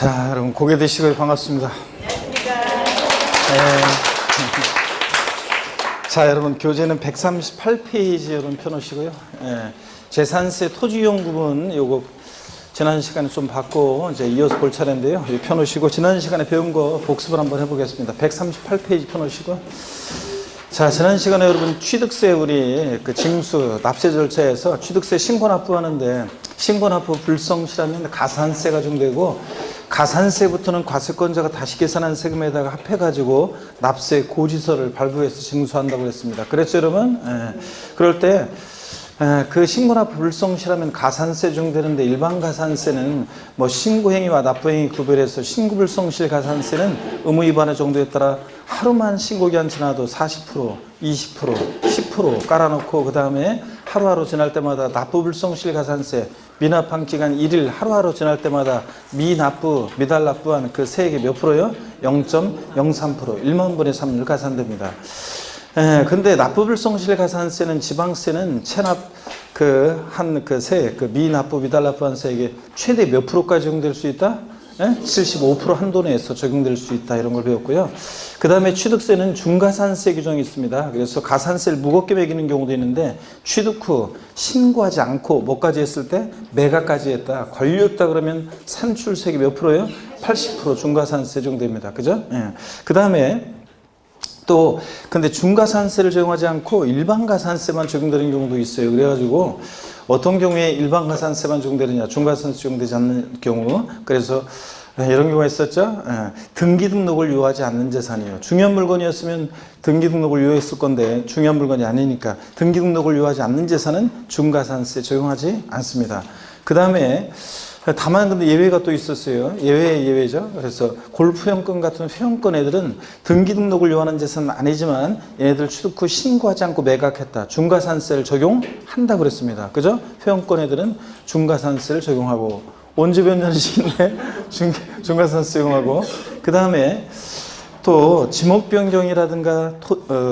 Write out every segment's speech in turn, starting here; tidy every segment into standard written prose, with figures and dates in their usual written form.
자, 여러분 고개 드시고요. 반갑습니다. 자, 여러분 교재는 138페이지 여러분 펴놓으시고요. 재산세 토지이용 부분 요거 지난 시간에 좀 받고 이제 이어서 볼 차례인데요. 펴놓으시고 지난 시간에 배운 거 복습을 한번 해보겠습니다. 138페이지 펴놓으시고. 자, 지난 시간에 여러분 취득세 우리 그 징수 납세 절차에서 취득세 신고납부하는데 신고납부 불성실하면 가산세가 적용되고 가산세부터는 과세권자가 다시 계산한 세금에다가 합해가지고 납세 고지서를 발부해서 징수한다고 했습니다. 그랬죠, 여러분? 그럴 때 그 신고납부 불성실하면 가산세 적용되는데 일반 가산세는 뭐 신고행위와 납부행위 구별해서 신고불성실 가산세는 의무 위반의 정도에 따라 하루만 신고기한 지나도 40%, 20%, 10% 깔아놓고 그 다음에 하루하루 지날 때마다 납부불성실 가산세 미납한 기간 1일 하루하루 지날 때마다 미달납부한 그 세액의 몇 프로요? 0.03% 1만 분의 3을 가산됩니다. 근데 납부불성실 가산세는 지방세는 체납 미납부 미달납부한 세액에 최대 몇 프로까지 적용될 수 있다? 75% 한도 내에서 적용될 수 있다 이런 걸 배웠고요. 그 다음에 취득세는 중가산세 규정이 있습니다. 그래서 가산세를 무겁게 매기는 경우도 있는데 취득 후 신고하지 않고 뭐까지 했을 때 매각까지 했다, 권리였다 그러면 산출세액이 몇 프로예요? 80% 중가산세 적용됩니다. 그죠? 그 다음에 또 근데 중가산세를 적용하지 않고 일반 가산세만 적용되는 경우도 있어요. 그래가지고 어떤 경우에 일반 가산세만 적용되느냐, 중가산세 적용되지 않는 경우. 그래서 이런 경우가 있었죠. 등기 등록을 요하지 않는 재산이에요. 중요한 물건이었으면 등기 등록을 요했을 건데 중요한 물건이 아니니까 등기 등록을 요하지 않는 재산은 중가산세 적용하지 않습니다. 그 다음에 다만 근데 예외가 또 있었어요. 예외죠. 그래서 골프 회원권 같은 회원권 애들은 등기 등록을 요하는 재산은 아니지만 얘네들 취득 후 신고하지 않고 매각했다. 중가산세를 적용한다고 그랬습니다. 그죠? 회원권 애들은 중가산세를 적용하고 언제 변전시킨데 중가산세 적용하고 그 다음에 또 지목 변경이라든가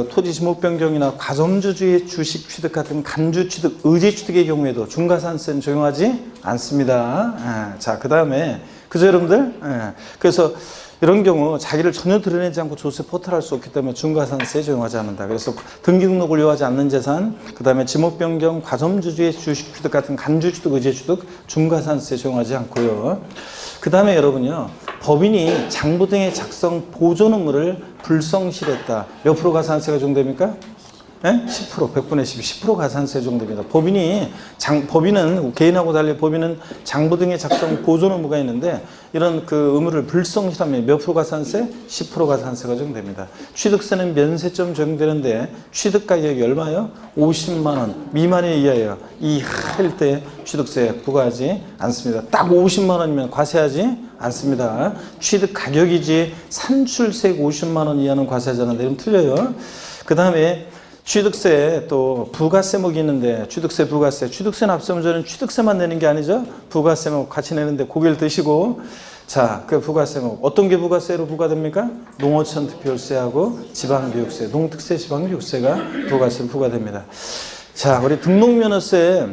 토지 지목 변경이나 가점주주의 주식 취득 같은 간주 취득, 의제 취득의 경우에도 중가산세는 적용하지 않습니다. 자, 그 다음에 그죠, 여러분들? 그래서 이런 경우 자기를 전혀 드러내지 않고 조세 포탈할 수 없기 때문에 중가산세에 적용하지 않는다. 그래서 등기 등록을 요하지 않는 재산, 그 다음에 지목 변경, 가점주주의 주식 취득 같은 간주 취득, 의제 취득 중가산세에 적용하지 않고요. 그 다음에 여러분요, 법인이 장부 등의 작성 보존 의무를 불성실했다. 몇 프로 가산세가 적용됩니까? 10%, 100분의 10% 가산세 적용됩니다. 법인은 개인하고 달리 법인은 장부 등의 작성 보존 의무가 있는데 이런 그 의무를 불성실하면 몇 프로 가산세? 10% 가산세가 적용됩니다. 취득세는 면세점 적용되는데 취득 가격이 얼마예요? 50만 원 미만에 이하예요. 이하일 때 취득세 부과하지 않습니다. 딱 50만 원이면 과세하지 않습니다. 취득 가격이지 산출세액 50만 원 이하는 과세하지 않는데 이건 틀려요. 그 다음에 취득세 또 부가세목이 있는데 취득세 부가세, 취득세 납세문제는 취득세만 내는 게 아니죠. 부가세목 같이 내는데 고개를 드시고 자, 그 부가세목 어떤 게 부가세로 부과됩니까? 농어촌 특별세하고 지방교육세, 농특세, 지방교육세가 부가세로 부과됩니다. 자, 우리 등록면허세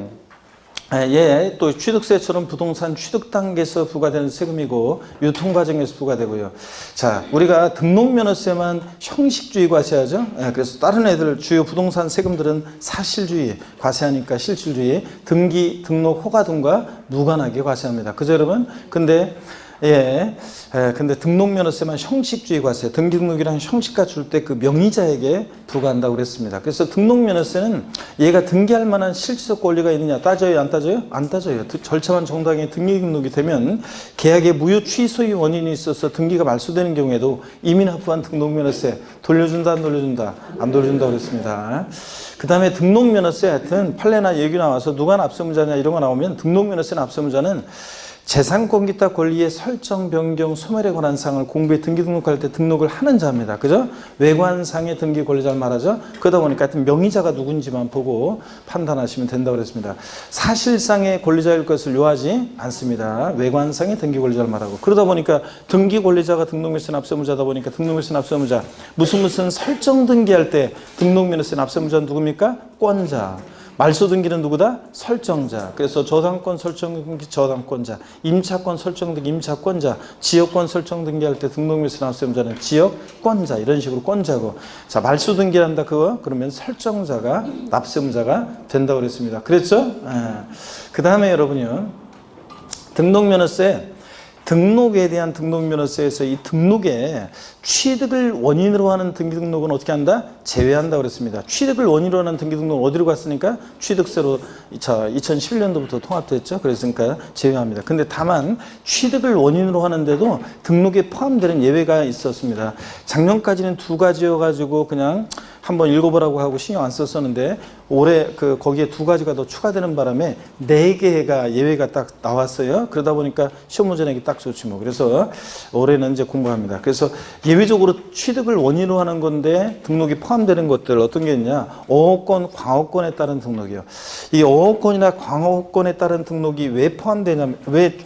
또 취득세처럼 부동산 취득 단계에서 부과되는 세금이고 유통 과정에서 부과되고요. 자, 우리가 등록면허세만 형식주의 과세하죠. 그래서 다른 애들 주요 부동산 세금들은 사실주의 과세하니까 실질주의, 등기, 등록, 허가 등과 무관하게 과세합니다. 그죠, 여러분? 근데 등록면허세만 형식주의 과세, 등기등록이랑 형식가 줄 때 그 명의자에게 부과한다고 그랬습니다. 그래서 등록면허세는 얘가 등기할 만한 실질적 권리가 있느냐 따져요, 안 따져요? 안 따져요. 절차만 정당하게 등기등록이 되면 계약의 무효 취소의 원인이 있어서 등기가 말소되는 경우에도 이미 납부한 등록면허세 돌려준다, 안 돌려준다? 안 돌려준다고 그랬습니다. 그 다음에 등록면허세 하여튼 판례나 얘기 나와서 누가 납세문자냐 이런 거 나오면 등록면허세 납세문자는 재산권 기타 권리의 설정, 변경, 소멸에 관한 사항을 공부에 등기 등록할 때 등록을 하는 자입니다. 그죠? 외관상의 등기 권리자를 말하죠. 그러다 보니까 하여튼 명의자가 누군지만 보고 판단하시면 된다고 그랬습니다. 사실상의 권리자일 것을 요하지 않습니다. 외관상의 등기 권리자를 말하고. 그러다 보니까 등기 권리자가 등록면허세 납세문자다 보니까 등록면허세 납세문자 무슨 설정 등기할 때 등록면허세 납세문자는 누굽니까? 권자. 말소등기는 누구다? 설정자. 그래서 저당권 설정등기 저당권자, 임차권 설정등기 임차권자, 지역권 설정등기할 때 등록명세 납세자는 지역권자 이런 식으로 권자고 자 말소등기한다 그거 그러면 설정자가 납세자가 된다고 그랬습니다. 그랬죠? 그 다음에 여러분요 등록면허세 등록에 대한 등록면허세에서 이 등록에 취득을 원인으로 하는 등기등록은 어떻게 한다? 제외한다 그랬습니다. 취득을 원인으로 하는 등기등록은 어디로 갔으니까? 취득세로 2011년도부터 통합됐죠. 그랬으니까 제외합니다. 근데 다만 취득을 원인으로 하는데도 등록에 포함되는 예외가 있었습니다. 작년까지는 두 가지여가지고 그냥 한번 읽어보라고 하고 신경 안 썼었는데 올해 거기에 두 가지가 더 추가되는 바람에 4개가 예외가 딱 나왔어요. 그러다 보니까 시험 문제 내기 딱 좋지 뭐. 그래서 올해는 이제 공부합니다. 그래서 예외적으로 취득을 원인으로 하는 건데 등록이 포함되는 것들 어떤 게 있냐? 어업권, 광업권에 따른 등록이요. 이 어업권이나 광업권에 따른 등록이 왜 포함되냐면 왜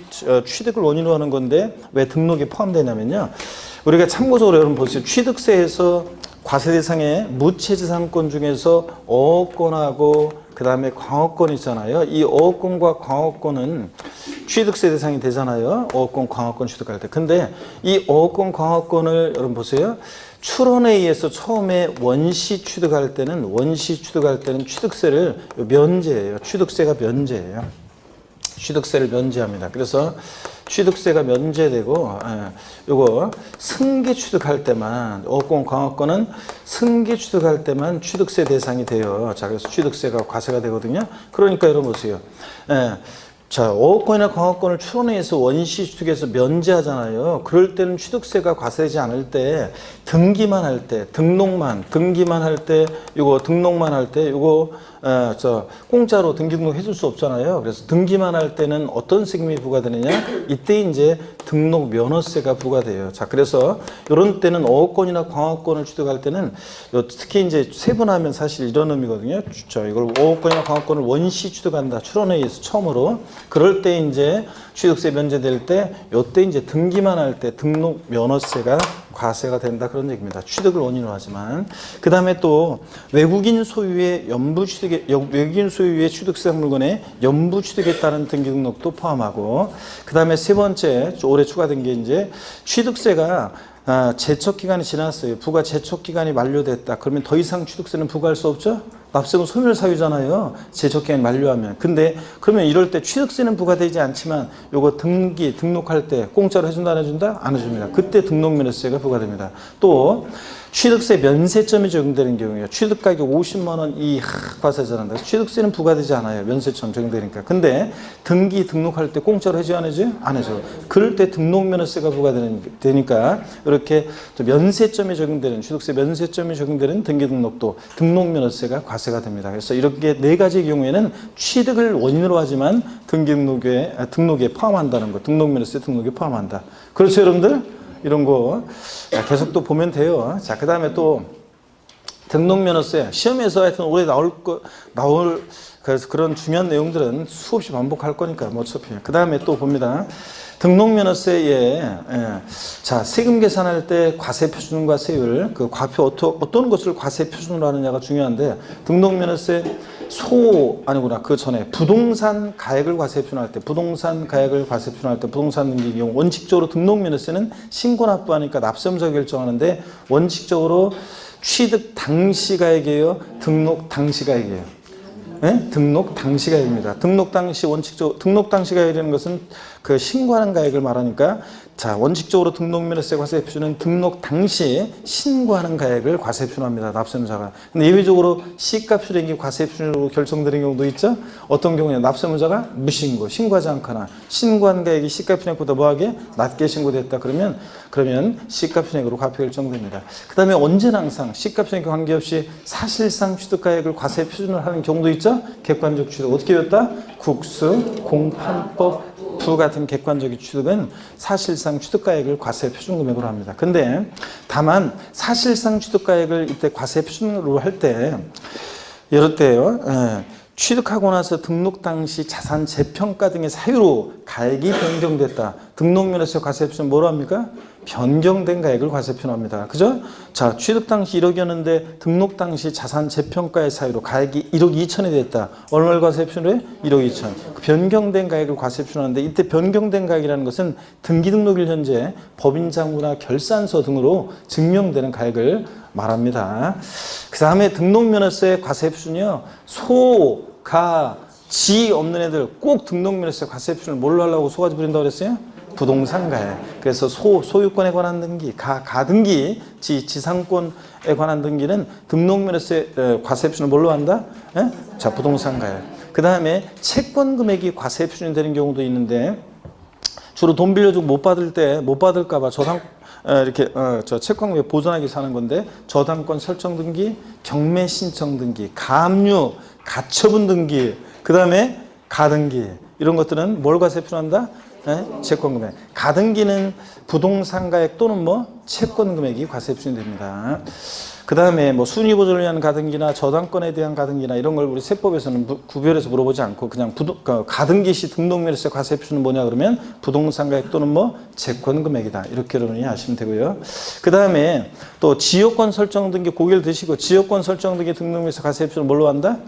취득을 원인으로 하는 건데 왜 등록이 포함되냐면요. 우리가 참고적으로 여러분 보세요. 취득세에서 과세 대상의 무채지상권 중에서 어업권하고 그 다음에 광업권 있잖아요. 이 어업권과 광업권은 취득세 대상이 되잖아요. 어업권, 광업권 취득할 때. 근데 이 어업권, 광업권을 여러분 보세요. 출원에 의해서 처음에 원시 취득할 때는 취득세를 면제해요. 취득세가 면제예요. 취득세를 면제합니다. 그래서 취득세가 면제되고 요거 승계 취득할 때만 어업권 광업권은 승계 취득할 때만 취득세 대상이 돼요. 자 그래서 취득세가 과세가 되거든요. 그러니까 여러분 보세요. 자 어업권이나 광업권을 출원에 의해서 원시 취득해서 면제하잖아요. 그럴 때는 취득세가 과세되지 않을 때 등기만 할 때 등록만 할 때 요거 공짜로 등기 등록 해줄 수 없잖아요. 그래서 등기만 할 때는 어떤 세금이 부과되느냐? 이때 이제 등록 면허세가 부과돼요. 자, 그래서 이런 때는 어업권이나 광업권을 취득할 때는 특히 이제 세분하면 사실 이런 의미거든요. 자, 이걸 어업권이나 광업권을 원시 취득한다. 출원에 의해서 처음으로. 그럴 때 이제 취득세 면제될 때 요때 이제 등기만 할 때 등록 면허세가 과세가 된다 그런 얘기입니다. 취득을 원인으로 하지만 그 다음에 또 외국인 소유의 외국인 소유의 취득세상 물건의 연부 취득에 따른 등기 등록도 포함하고 그 다음에 세 번째 올해 추가된 게 이제 취득세가 제척 기간이 지났어요. 부과 제척 기간이 만료됐다. 그러면 더 이상 취득세는 부과할 수 없죠? 납세금 소멸 사유잖아요. 제척 기간이 만료하면. 근데 그러면 이럴 때 취득세는 부과되지 않지만 요거 등록할 때 공짜로 해준다 안 해준다? 안 해줍니다. 그때 등록면허세가 부과됩니다. 또 취득세 면세점이 적용되는 경우에요. 취득가격 50만 원 이하 과세자란다. 취득세는 부과되지 않아요. 면세점 적용되니까. 근데 등록할 때 공짜로 해줘야 안 해줘요? 안 해줘요. 그럴 때 등록면허세가 부과되니까 이렇게 면세점이 적용되는 취득세 면세점이 적용되는 등기등록도 등록면허세가 과세가 됩니다. 그래서 이렇게 4가지의 경우에는 취득을 원인으로 하지만 등록에 포함한다는 거. 등록면허세 등록에 포함한다. 그렇죠, 여러분들? 이런 거 계속 또 보면 돼요. 자, 그 다음에 또 등록면허세 시험에서 하여튼 올해 나올 그래서 그런 중요한 내용들은 수없이 반복할 거니까 뭐 어차피. 그 다음에 또 봅니다. 등록면허세에 자 세금 계산할 때 과세 표준과 세율 그 과표 어떤 것을 과세 표준으로 하느냐가 중요한데 등록면허세 그 전에 부동산 가액을 과세 표준할 때 부동산 등기 경우 원칙적으로 등록면허세는 신고 납부하니까 납세무자가 결정하는데 원칙적으로 취득 당시 가액이에요. 등록 당시 가액이에요. 네? 등록 당시 가액입니다. 등록 당시 원칙적으로 등록 당시 가액이라는 것은 그 신고하는 가액을 말하니까 자 원칙적으로 등록면허세 과세 표준은 등록 당시 신고하는 가액을 과세 표준합니다. 납세무자가. 근데 예외적으로 시가 표준액이 과세 표준으로 결정되는 경우도 있죠. 어떤 경우에 납세무자가 무신고, 신고하지 않거나 신고한 가액이 시가 표준액보다 뭐하게 낮게 신고됐다 그러면 시가 표준액으로 과표 결정됩니다. 그 다음에 언제나 항상 시가 표준액과 관계없이 사실상 취득가액을 과세 표준을 하는 경우도 있죠. 객관적 취득 어떻게 했다? 국수, 공판법 부 같은 객관적인 취득은 사실상 취득가액을 과세 표준금액으로 합니다. 근데 다만 사실상 취득가액을 이때 과세 표준으로 할 때 이럴 때요. 취득하고 나서 등록 당시 자산 재평가 등의 사유로 가액이 변경됐다. 등록면에서 과세표는 뭐로 합니까? 변경된 가액을 과세표합니다. 그죠? 자, 취득 당시 1억이었는데 등록 당시 자산 재평가의 사유로 가액이 1억 2천이 됐다. 얼마를 과세표를 해? 1억 2천. 그 변경된 가액을 과세표하는데 이때 변경된 가액이라는 것은 등기등록일 현재 법인장부나 결산서 등으로 증명되는 가액을 말합니다. 그 다음에 등록면허세의 과세표는요, 소, 가, 지 없는 애들 꼭 등록면허세 과세표를 뭘로 하려고 소가지 부린다고 그랬어요? 부동산 가액. 그래서 소유권에 관한 등기, 가등기, 지상권에 관한 등기는 등록면허세 과세표는 뭘로 한다? 예? 자, 부동산 가액. 그 다음에 채권 금액이 과세표준이 되는 경우도 있는데 주로 돈 빌려주고 못 받을까봐 이렇게 저 채권금액 보존하기 위해서 하는 건데 저당권 설정 등기, 경매 신청 등기, 가압류, 가처분 등기, 그 다음에 가등기 이런 것들은 뭘 과세표한다? 채권금액. 가등기는 부동산가액 또는 채권금액이 과세표준이 됩니다. 그 다음에 순위보존을 위한 가등기나 저당권에 대한 가등기나 이런 걸 우리 세법에서는 구별해서 물어보지 않고 그냥 가등기 시 등록면허세 과세표는 뭐냐 그러면 부동산가액 또는 채권금액이다. 이렇게 여러분이 아시면 되고요. 그 다음에 또 지역권 설정 등기 고개를 드시고 지역권 설정 등기 등록면허세 과세표는 뭘로 한다?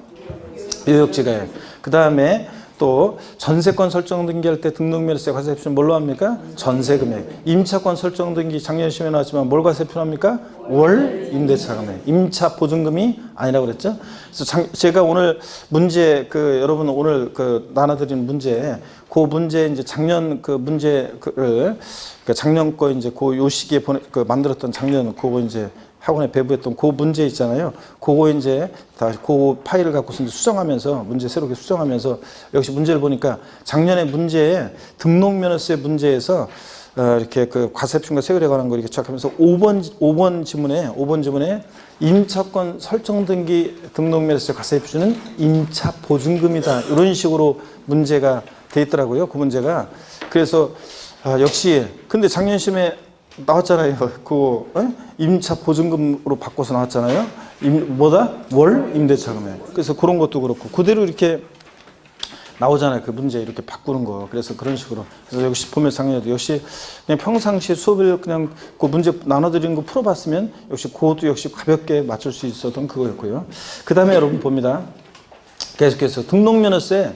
요역지가액. 그 다음에 또 전세권 설정 등기할 때 등록면허세 과세표는 뭘로 합니까? 전세금액. 임차권 설정 등기 작년 시험에 나왔지만 뭘 과세표합니까? 월 임대차 금액. 임차 보증금이 아니라고 그랬죠? 그래서 제가 오늘 문제 여러분 오늘 나눠드린 문제 이제 작년 문제를 작년 거 이제 요 시기에 만들었던 작년 그거 이제 학원에 배부했던 그 문제 있잖아요. 그거 이제 다시 그 파일을 갖고서 이제 수정하면서 문제 새롭게 수정하면서 역시 문제를 보니까 작년에 문제에 등록면허세 문제에서 이렇게 과세표준과 세율에 관한 거 이렇게 추적하면서 5번 지문에 임차권 설정 등기 등록면허세 과세표준은 임차 보증금이다. 이런 식으로 문제가 돼 있더라고요. 그 문제가. 그래서 역시 근데 작년 시험에 나왔잖아요. 임차 보증금으로 바꿔서 나왔잖아요. 월 임대차 금액. 그래서 그런 것도 그렇고 그대로 이렇게 나오잖아요. 그 문제 이렇게 바꾸는 거. 그래서 그런 식으로. 그래서 역시 보면 작년에도 역시 그냥 평상시 수업을 그냥 그 문제 나눠드리는 거 풀어봤으면 역시 그것도 역시 가볍게 맞출 수 있었던 그거였고요. 그 다음에 여러분 봅니다. 계속해서 등록면허세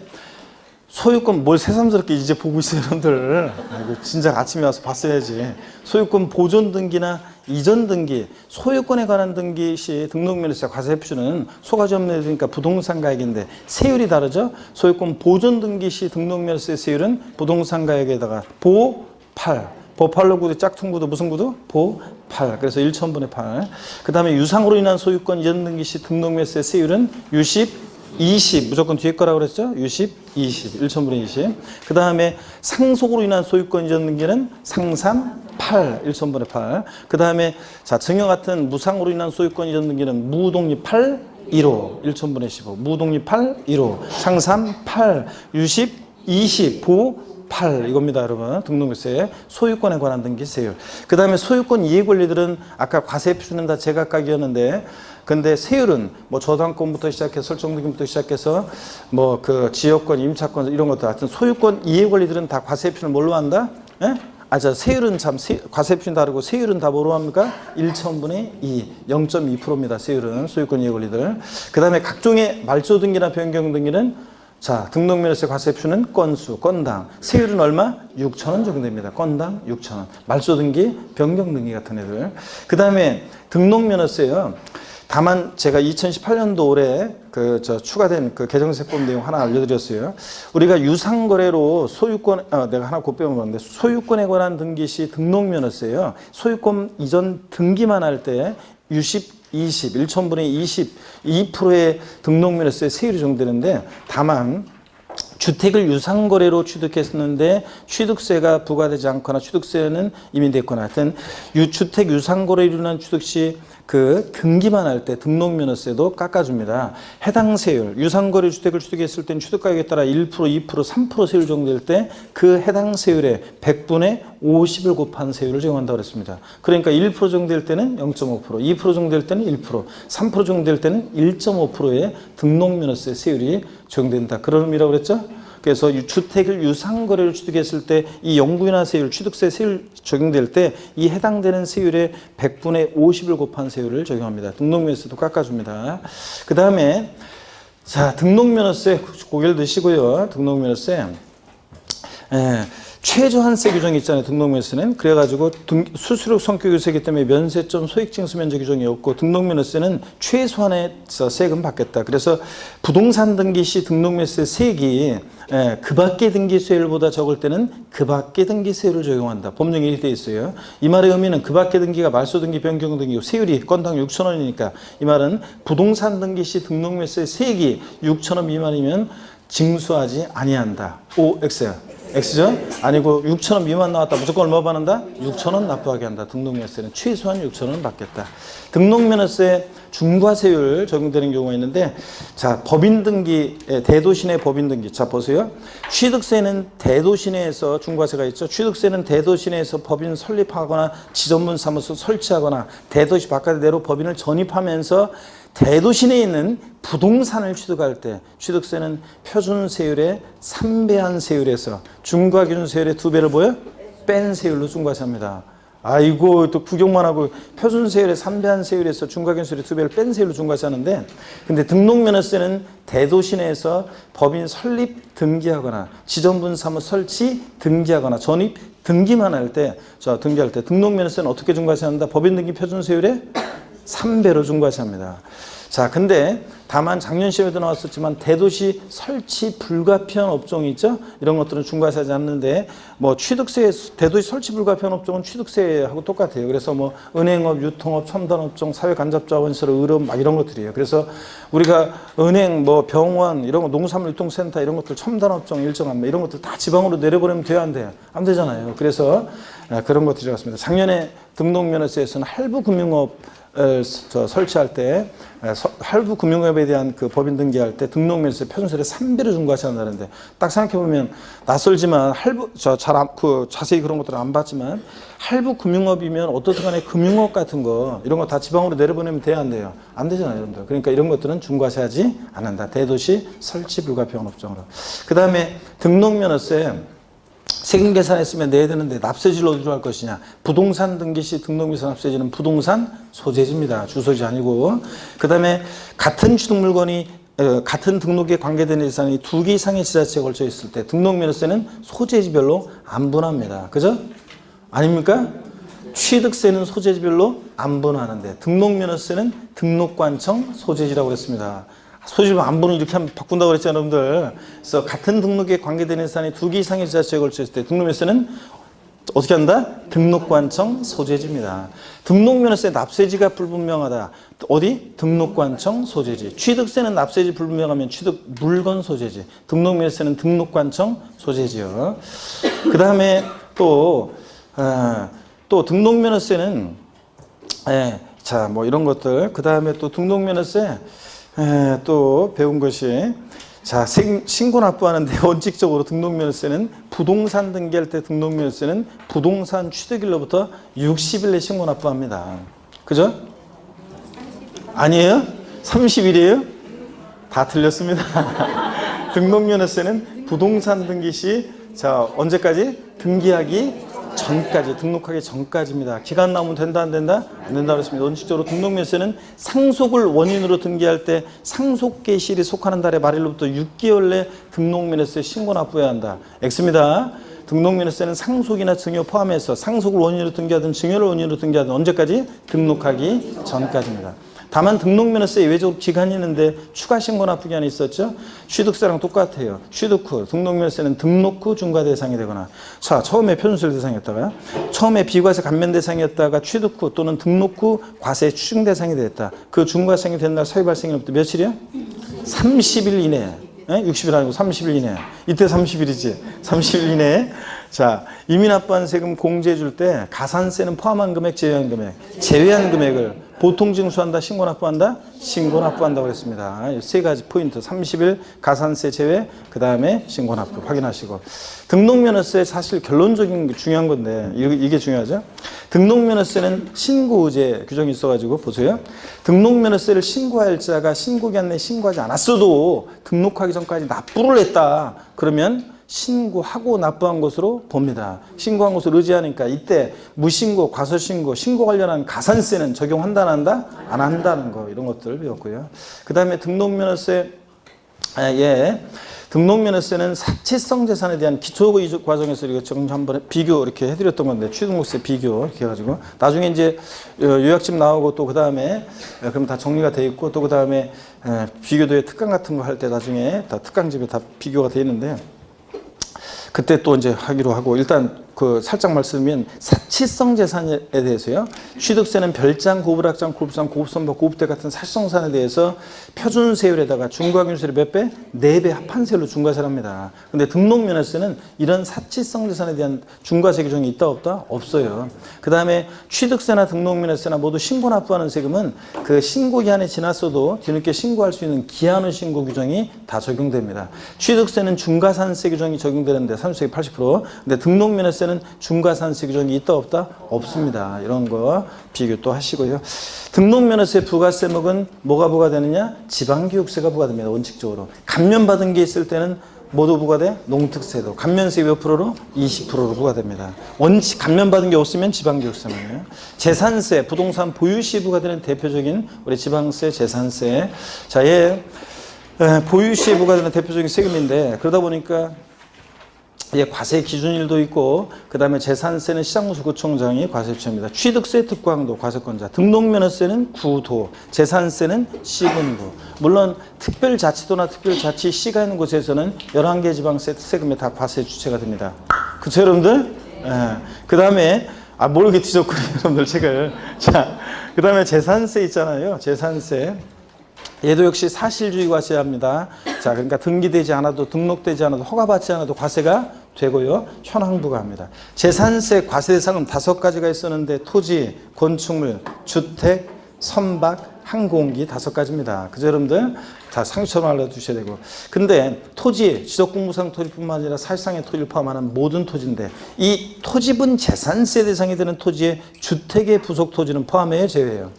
소유권 뭘 새삼스럽게 이제 보고 있어요, 여러분들. 아이고, 진작 아침에 와서 봤어야지. 소유권 보존 등기나 이전 등기, 소유권에 관한 등기 시 등록면허세 과세표준은 소가지 없는 애들이니까 부동산 가액인데 세율이 다르죠? 소유권 보존 등기 시 등록면허세 세율은 부동산 가액에다가 보8. 보8로 구도 짝퉁 구도 무슨 구도? 보8. 그래서 1,000분의 8. 그 다음에 유상으로 인한 소유권 이전 등기 시 등록면허세 세율은 20 무조건 뒤에 거라고 그랬죠? 20, 1,000분의 20. 그 다음에 상속으로 인한 소유권 이전 등기는 상삼 8, 1,000분의 8. 그 다음에 증여 같은 무상으로 인한 소유권 이전 등기는 무독립 8, 1호, 1,000분의 15. 무독립 8, 1호. 상삼 8, 20, 보 8 이겁니다, 여러분. 등록세 소유권에 관한 등기 세율. 그 다음에 소유권 이해 권리들은 아까 과세표준은 다 제각각이었는데 근데 세율은 저당권부터 시작해서 설정등기부터 시작해서 지역권, 임차권 이런 것들 하여튼 소유권 이해 권리들은 다 과세표준을 뭘로 한다? 예? 세율은 과세표준이 다르고 세율은 다 뭐로 합니까? 1,000분의 2, 0.2%입니다. 세율은 소유권 이해 권리들. 그 다음에 각종의 말소 등기나 변경 등기는 등록면허세 과세표는 건수, 건당. 세율은 얼마? 6,000원 정도 됩니다. 건당 6,000원. 말소 등기, 변경 등기 같은 애들. 그 다음에 등록면허세요. 다만 제가 2018년도 올해 추가된 개정세법 내용 하나 알려드렸어요. 우리가 유상거래로 소유권, 내가 하나 곧 배워봤는데 소유권에 관한 등기 시 등록면허세요. 소유권 이전 등기만 할 때 1,000분의 22%의 등록면허세 세율이 적용되는데 다만 주택을 유상거래로 취득했었는데 취득세가 부과되지 않거나 취득세는 이미 됐거나 하여튼 주택 유상거래로 인한 취득 시 그 등기만 할 때 등록면허세도 깎아줍니다. 해당 세율, 유상거래 주택을 취득했을 땐 취득가격에 따라 1%, 2%, 3% 세율 적용될 때 그 해당 세율의 100분의 50을 곱한 세율을 적용한다고 그랬습니다. 그러니까 1% 적용될 때는 0.5%, 2% 적용될 때는 1%, 3% 적용될 때는 1.5%의 등록면허세 세율이 적용된다. 그런 의미라고 그랬죠? 그래서 주택을 유상거래로 취득했을 때 이 영부인화세율, 취득세 세율 적용될 때 이 해당되는 세율의 100분의 50을 곱한 세율을 적용합니다. 등록면허세도 깎아줍니다. 그 다음에 자 등록면허세 고개를 드시고요. 등록면허세 최저한세 규정이 있잖아요. 등록면허세는. 그래가지고 수수료 성격유세이기 때문에 면세점 소액징수 면적 규정이 없고 등록면허세는 최소한의 세금 받겠다. 그래서 부동산 등기 시 등록면허세 세액이 그 밖의 등기세율보다 적을 때는 그 밖의 등기세율을 적용한다. 법령에 이렇게 되어 있어요. 이 말의 의미는 그 밖의 등기가 말소등기, 변경등기, 세율이 건당 6,000원이니까 이 말은 부동산 등기 시 등록면허세 세액이 6,000원 미만이면 징수하지 아니한다. O, X야. X죠? 아니고 6,000원 미만 나왔다. 무조건 얼마 받는다? 6,000원 납부하게 한다. 등록면허세는 최소한 6,000원 받겠다. 등록면허세 중과세율 적용되는 경우가 있는데 자 법인등기, 대도시 내 법인등기. 자 보세요. 취득세는 대도시 내에서 중과세가 있죠. 취득세는 대도시 내에서 법인 설립하거나 지점분 사무소 설치하거나 대도시 바깥에 내로 법인을 전입하면서 대도시 내에 있는 부동산을 취득할 때 취득세는 표준세율의 3배한 세율에서 중과기준세율의 2배를 뭐예요? 뺀 세율로 중과세합니다. 아이고 또 구경만 하고 표준세율의 3배한 세율에서 중과기준세율의 2배를 뺀 세율로 중과세하는데 근데 등록면허세는 대도시 내에서 법인 설립 등기하거나 지점분 사무 설치 등기하거나 전입 등기만 할 때 등기할 때 등록면허세는 어떻게 중과세한다? 법인 등기 표준세율의 3배로 중과세합니다. 자, 근데 다만 작년 시험에도 나왔었지만 대도시 설치 불가피한 업종이 있죠? 이런 것들은 중과세하지 않는데 뭐 취득세, 대도시 설치 불가피한 업종은 취득세하고 똑같아요. 그래서 뭐 은행업, 유통업, 첨단업종, 사회간접자원시설, 의료업 막 이런 것들이에요. 그래서 우리가 은행, 뭐 병원 이런 거, 농산물유통센터 이런 것들 첨단업종 일정한 이런 것들 다 지방으로 내려보내면 돼요, 안 돼요? 안 되잖아요. 그래서 그런 것들이 같습니다. 작년에 등록면허세에서는 할부금융업 설치할 때 할부 금융업에 대한 그 법인 등기할 때 등록면허세 표준세율의 3배를 중과세한다는데 딱 생각해 보면 낯설지만 할부 자세히 그런 것들은 안 봤지만 할부 금융업이면 어떻든 간에 금융업 같은 거 이런 거 다 지방으로 내려보내면 돼야 안 돼요? 안 되잖아요, 여러분들. 그러니까 이런 것들은 중과세하지 않는다. 대도시 설치 불가피한 업종으로. 그 다음에 등록면허세 세금 계산했으면 내야 되는데 납세지를 어디로 할 것이냐. 부동산 등기 시 등록면허세 납세지는 부동산 소재지입니다. 주소지 아니고. 그 다음에 같은 취득 물건이 같은 등록에 관계되는 재산이 2개 이상의 지자체에 걸쳐 있을 때 등록면허세는 소재지별로 안 분합니다. 그죠? 아닙니까? 취득세는 소재지별로 안 분하는데 등록면허세는 등록관청 소재지라고 그랬습니다. 소지품 안분을 이렇게 하면 바꾼다고 그랬잖아요, 여러분들. 그래서 같은 등록에 관계되는 재산이 2개 이상의 지자체에 걸쳐 있을 때 등록면허세는 어떻게 한다? 등록관청 소재지입니다. 등록면허세 납세지가 불분명하다. 어디? 등록관청 소재지. 취득세는 납세지 불분명하면 취득 물건 소재지. 등록면허세는 등록관청 소재지요. 그 다음에 또 등록면허세는 자, 뭐 이런 것들. 그 다음에 또 등록면허세 또 배운 것이 자 신고 납부하는데 원칙적으로 등록면허세는 부동산 등기할 때 등록면허세는 부동산 취득일로부터 60일 내 신고 납부합니다. 그죠? 아니에요? 30일이에요? 다 틀렸습니다. 등록면허세는 부동산 등기 시 자 언제까지? 등기하기 전까지, 등록하기 전까지입니다. 기간 나오면 된다, 안 된다? 안 된다 그랬습니다. 원칙적으로 등록면허세는 상속을 원인으로 등기할 때 상속 개시일이 속하는 달의 말일로부터 6개월 내 등록면허세 신고 납부해야 한다. X입니다. 등록면허세는 상속이나 증여 포함해서 상속을 원인으로 등기하든 증여를 원인으로 등기하든 언제까지? 등록하기 전까지입니다. 다만 등록면허세 예외적으로 기간이 있는데 추가 신고 납부 기한이 있었죠. 취득세랑 똑같아요. 취득 후 등록면허세는 등록 후 중과 대상이 되거나 자 처음에 표준세율 대상이었다가 처음에 비과세 감면 대상이었다가 취득 후 또는 등록 후 과세 추징 대상이 됐다. 그 중과세이 된 날 사유 발생일부터 며칠이야? 30일 이내에 60일 아니고 30일 이내에 이때 30일이지 30일 이내에 자 이미 납부한 세금 공제해 줄 때 가산세는 포함한 금액 제외한 금액 제외한 금액을 보통 징수한다, 신고 납부한다? 신고 납부한다고 그랬습니다. 세 가지 포인트. 30일 가산세 제외, 그 다음에 신고 납부 확인하시고. 등록면허세 사실 결론적인 게 중요한 건데, 이게 중요하죠? 등록면허세는 신고의제 규정이 있어가지고, 보세요. 등록면허세를 신고할 자가 신고기한 내에 신고하지 않았어도 등록하기 전까지 납부를 했다. 그러면 신고하고 납부한 것으로 봅니다. 신고한 것을 의지하니까 이때 무신고, 과소신고, 신고 관련한 가산세는 적용한다, 안 한다? 안 한다는 거, 이런 것들을 배웠고요. 그 다음에 등록면허세, 등록면허세는 사치성 재산에 대한 기초 과정에서 이거 지금 한번 비교 이렇게 해드렸던 건데, 취등록세 비교 이렇게 해가지고 나중에 이제 요약집 나오고 또 그 다음에 그럼 다 정리가 돼 있고 또 그 다음에 비교도의 특강 같은 거 할 때 나중에 다 특강집에 다 비교가 돼 있는데. 그때 또 이제 하기로 하고, 일단 그 살짝 말씀드리면 사치성 재산에 대해서요. 취득세는 별장, 고불악장, 고급상, 고급선박, 고급대 같은 사치성산에 대해서 표준세율에다가 중과균세율이 몇 배? 4배 합한세율로 중과세를 합니다. 근데 등록면허세는 이런 사치성 재산에 대한 중과세 규정이 있다 없다? 없어요. 그 다음에 취득세나 등록면허세나 모두 신고 납부하는 세금은 그 신고기한이 지났어도 뒤늦게 신고할 수 있는 기한의 신고 규정이 다 적용됩니다. 취득세는 중과산세 규정이 적용되는데 30세기 80%. 근데 등록면허세는 중과산세 규정이 있다 없다? 없습니다. 이런 거 비교 또 하시고요. 등록면허세 부가세목은 뭐가 부과되느냐? 지방교육세가 부과됩니다. 원칙적으로. 감면받은 게 있을 때는 모두 부과돼? 농특세도. 감면세 몇 프로로? 20%로 부과됩니다. 원칙 감면받은 게 없으면 지방교육세만이에요. 재산세, 부동산 보유시 부과되는 대표적인 우리 지방세, 재산세. 자, 보유시에 부과되는 대표적인 세금인데, 그러다 보니까 과세 기준일도 있고, 그 다음에 재산세는 시장무수구청장이 과세처입니다. 취득세 특광도 과세권자, 등록면허세는 구도, 재산세는 시군구. 물론 특별자치도나 특별자치시가 있는 곳에서는 11개 지방세 세금에 다 과세 주체가 됩니다. 그쵸 여러분들? 그 다음에 뭘 이렇게 뒤적거려요 여러분들 책을. 자, 그 다음에 재산세 있잖아요. 재산세. 얘도 역시 사실주의 과세합니다. 자, 그러니까 등기되지 않아도, 등록되지 않아도, 허가받지 않아도 과세가 되고요. 현황부과합니다. 재산세 과세 대상은 5가지가 있었는데 토지, 건축물, 주택, 선박, 항공기 5가지입니다. 그죠 여러분들? 다 상처럼 알려주셔야 되고. 근데 토지, 지적공무상 토지뿐만 아니라 사실상의 토지를 포함하는 모든 토지인데, 이 토지분 재산세 대상이 되는 토지에 주택의 부속 토지는 포함해요, 제외해요?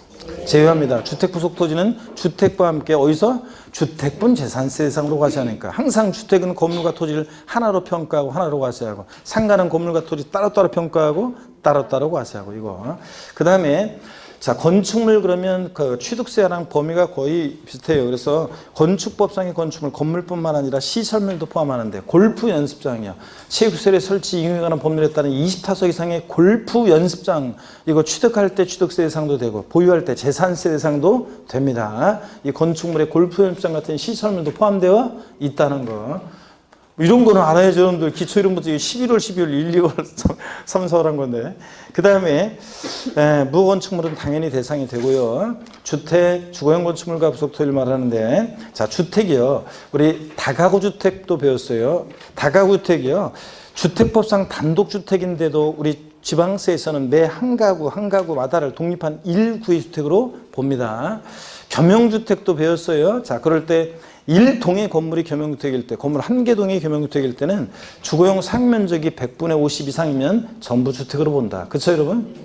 제외합니다. 주택 부속 토지는 주택과 함께 어디서? 주택분 재산세 대상으로 과세하니까. 항상 주택은 건물과 토지를 하나로 평가하고 하나로 과세하고, 상가는 건물과 토지 따로따로 평가하고 따로따로 과세하고, 이거. 그 다음에 자, 건축물 그러면 그 취득세랑 범위가 거의 비슷해요. 그래서 건축법상의 건축물, 건물뿐만 아니라 시설물도 포함하는데, 골프 연습장이요. 체육시설의 설치 이용에 관한 법률에 따른 20타석 이상의 골프 연습장, 이거 취득할 때 취득세 대상도 되고, 보유할 때 재산세 대상도 됩니다. 이 건축물에 골프 연습장 같은 시설물도 포함되어 있다는 거. 이런 거는 알아야죠, 여러분들. 기초 이런 것도 11월, 12월, 1, 2월, 3, 4월 한 건데. 그 다음에, 무건축물은 당연히 대상이 되고요. 주택, 주거용 건축물과 부속토지를 말하는데, 자, 주택이요. 우리 다가구 주택도 배웠어요. 다가구 주택이요. 주택법상 단독주택인데도 우리 지방세에서는 매 한 가구마다를 독립한 1구의 주택으로 봅니다. 겸용주택도 배웠어요. 자, 그럴 때 1동의 건물이 겸용주택일 때, 건물 1개 동이 겸용주택일 때는 주거용 사용면적이 100분의 50 이상이면 전부 주택으로 본다. 그렇죠 여러분?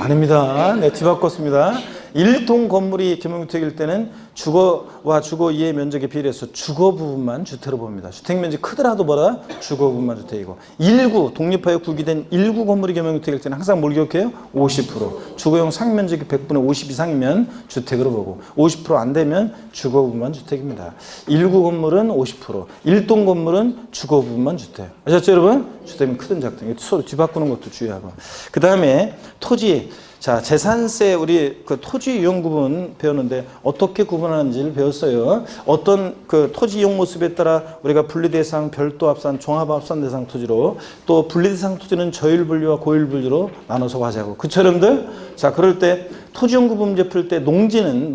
아닙니다. 네, 뒤바꿨습니다. 1동 건물이 겸용주택일 때는 주거와 주거 이해 면적에 비례해서 주거 부분만 주택으로 봅니다. 주택 면적이 크더라도 뭐라? 주거 부분만 주택이고, 1구 독립하여 구기된 1구 건물이 겸용주택일 때는 항상 뭘 기억해요? 50%. 주거용 상면적이 100분의 50 이상이면 주택으로 보고, 50% 안 되면 주거 부분만 주택입니다. 1구 건물은 50%, 1동 건물은 주거 부분만 주택. 아셨죠 여러분? 주택은 크든 작든 서로 뒤바꾸는 것도 주의하고. 그 다음에 토지. 자, 재산세 우리 그 토지 이용 구분 배웠는데 어떻게 구분하는지를 배웠어요. 어떤 그 토지 이용 모습에 따라 우리가 분리대상, 별도합산, 종합합산 대상 토지로, 또 분리대상 토지는 저율 분류와 고율 분류로 나눠서 과세하고. 그쵸 여러분들? 자, 그럴 때 토지용구분제 풀 때 농지는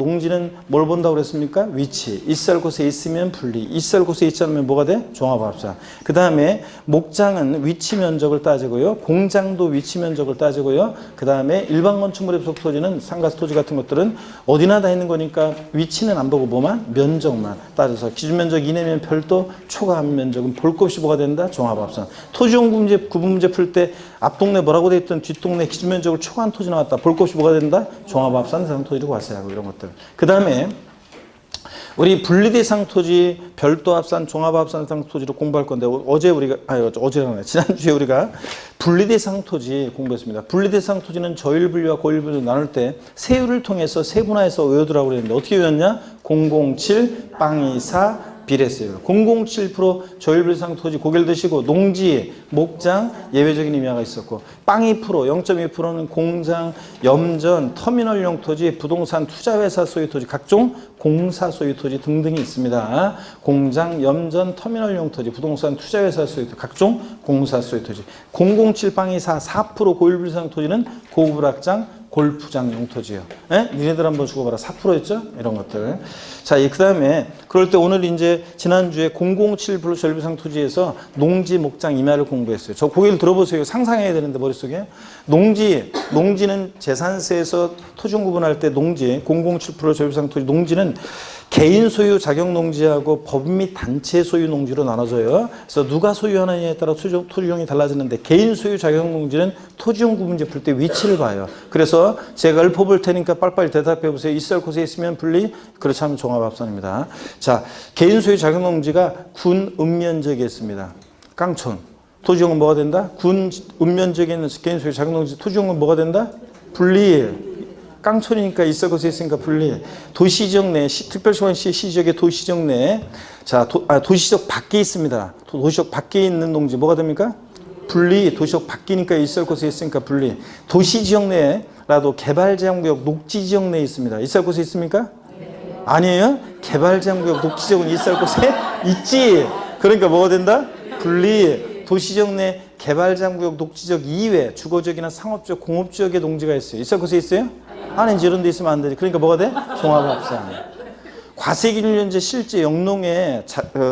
뭘 본다고 그랬습니까? 위치. 있을 곳에 있으면 분리. 있을 곳에 있지 않으면 뭐가 돼? 종합합산. 그 다음에 목장은 위치 면적을 따지고요. 공장도 위치 면적을 따지고요. 그 다음에 일반 건축물의 부속 토지는 상가수 토지 같은 것들은 어디나 다 있는 거니까 위치는 안 보고 뭐만? 면적만 따져서 기준 면적 이내면 별도, 초과한 면적은 볼 것 없이 뭐가 된다? 종합합산. 토지용구분제 풀 때 앞동네 뭐라고 돼 있던 뒷동네 기준 면적을 초과한 토지 나왔다. 볼 것 없이 뭐가 된다? 종합합산 대상 토지로 왔어야 하고 이런 것들. 그 다음에 우리 분리대상 토지, 별도합산, 종합합산 대상 토지로 공부할 건데 지난주에 우리가 분리대상 토지 공부했습니다. 분리대상 토지는 저일분리와 고일분리 나눌 때 세율을 통해서 세분화해서 외우더라고 그랬는데 어떻게 외웠냐? 007, 빵 24, 비례세율. 007% 저일분리상 토지 고개를 드시고 농지, 목장, 예외적인 의미가 있었고 빵 2%, 0.2%는 공장, 염전, 터미널용 토지, 부동산 투자회사 소유 토지, 각종 공사 소유 토지 등등이 있습니다. 공장, 염전, 터미널용 토지, 부동산 투자회사 소유 토지, 각종 공사 소유 토지. 007 빵 24, 4% 고일분리상 토지는 고급 학장, 골프장 용토지요. 예? 니네들 한번 주고봐라. 4%였죠? 이런 것들. 자, 그 다음에 그럴 때 오늘 이제 지난주에 007% 전리부상 토지에서 농지, 목장, 임야를 공부했어요. 저 고개를 들어보세요. 상상해야 되는데 머릿속에. 농지는 재산세에서 토지용 구분할 때 농지, 007% 전리부상 토지 농지는 개인 소유 자격 농지하고 법 및 단체 소유 농지로 나눠져요. 그래서 누가 소유하느냐에 따라 토지용이 달라지는데 개인 소유 자격 농지는 토지용 구분제 풀 때 위치를 봐요. 그래서 제가 읊어볼 테니까 빨리빨리 대답해 보세요. 있을 곳에 있으면 분리, 그렇지 않으면 종합합산입니다. 자, 개인 소유 자격 농지가 군 읍면적에 있습니다. 깡촌. 토지용은 뭐가 된다? 군 읍면적에 있는 개인 소유 자격 농지 토지용은 뭐가 된다? 분리. 깡촌이니까 있을 곳에 있으니까 분리. 도시지역 내, 특별시관시 시지역의 도시지역 내, 자, 도시지역 밖에 있습니다. 도시지역 밖에 있는 농지 뭐가 됩니까? 분리. 도시지역 밖이니까 있을 곳에 있으니까 분리. 도시지역 내라도 개발제한구역, 녹지지역 내에 있습니다. 있을 곳에 있습니까? 아니에요? 개발제한구역, 녹지지역은 있을 곳에 있지. 그러니까 뭐가 된다? 분리. 도시지역 내 개발제한구역, 녹지지역 이외 주거지역이나 상업지역, 공업지역의 농지가 있어요. 있을 곳에 있어요? 아닌지 이런 데 있으면 안 되지. 그러니까 뭐가 돼? 종합합산. 과세기준련제 실제 영농에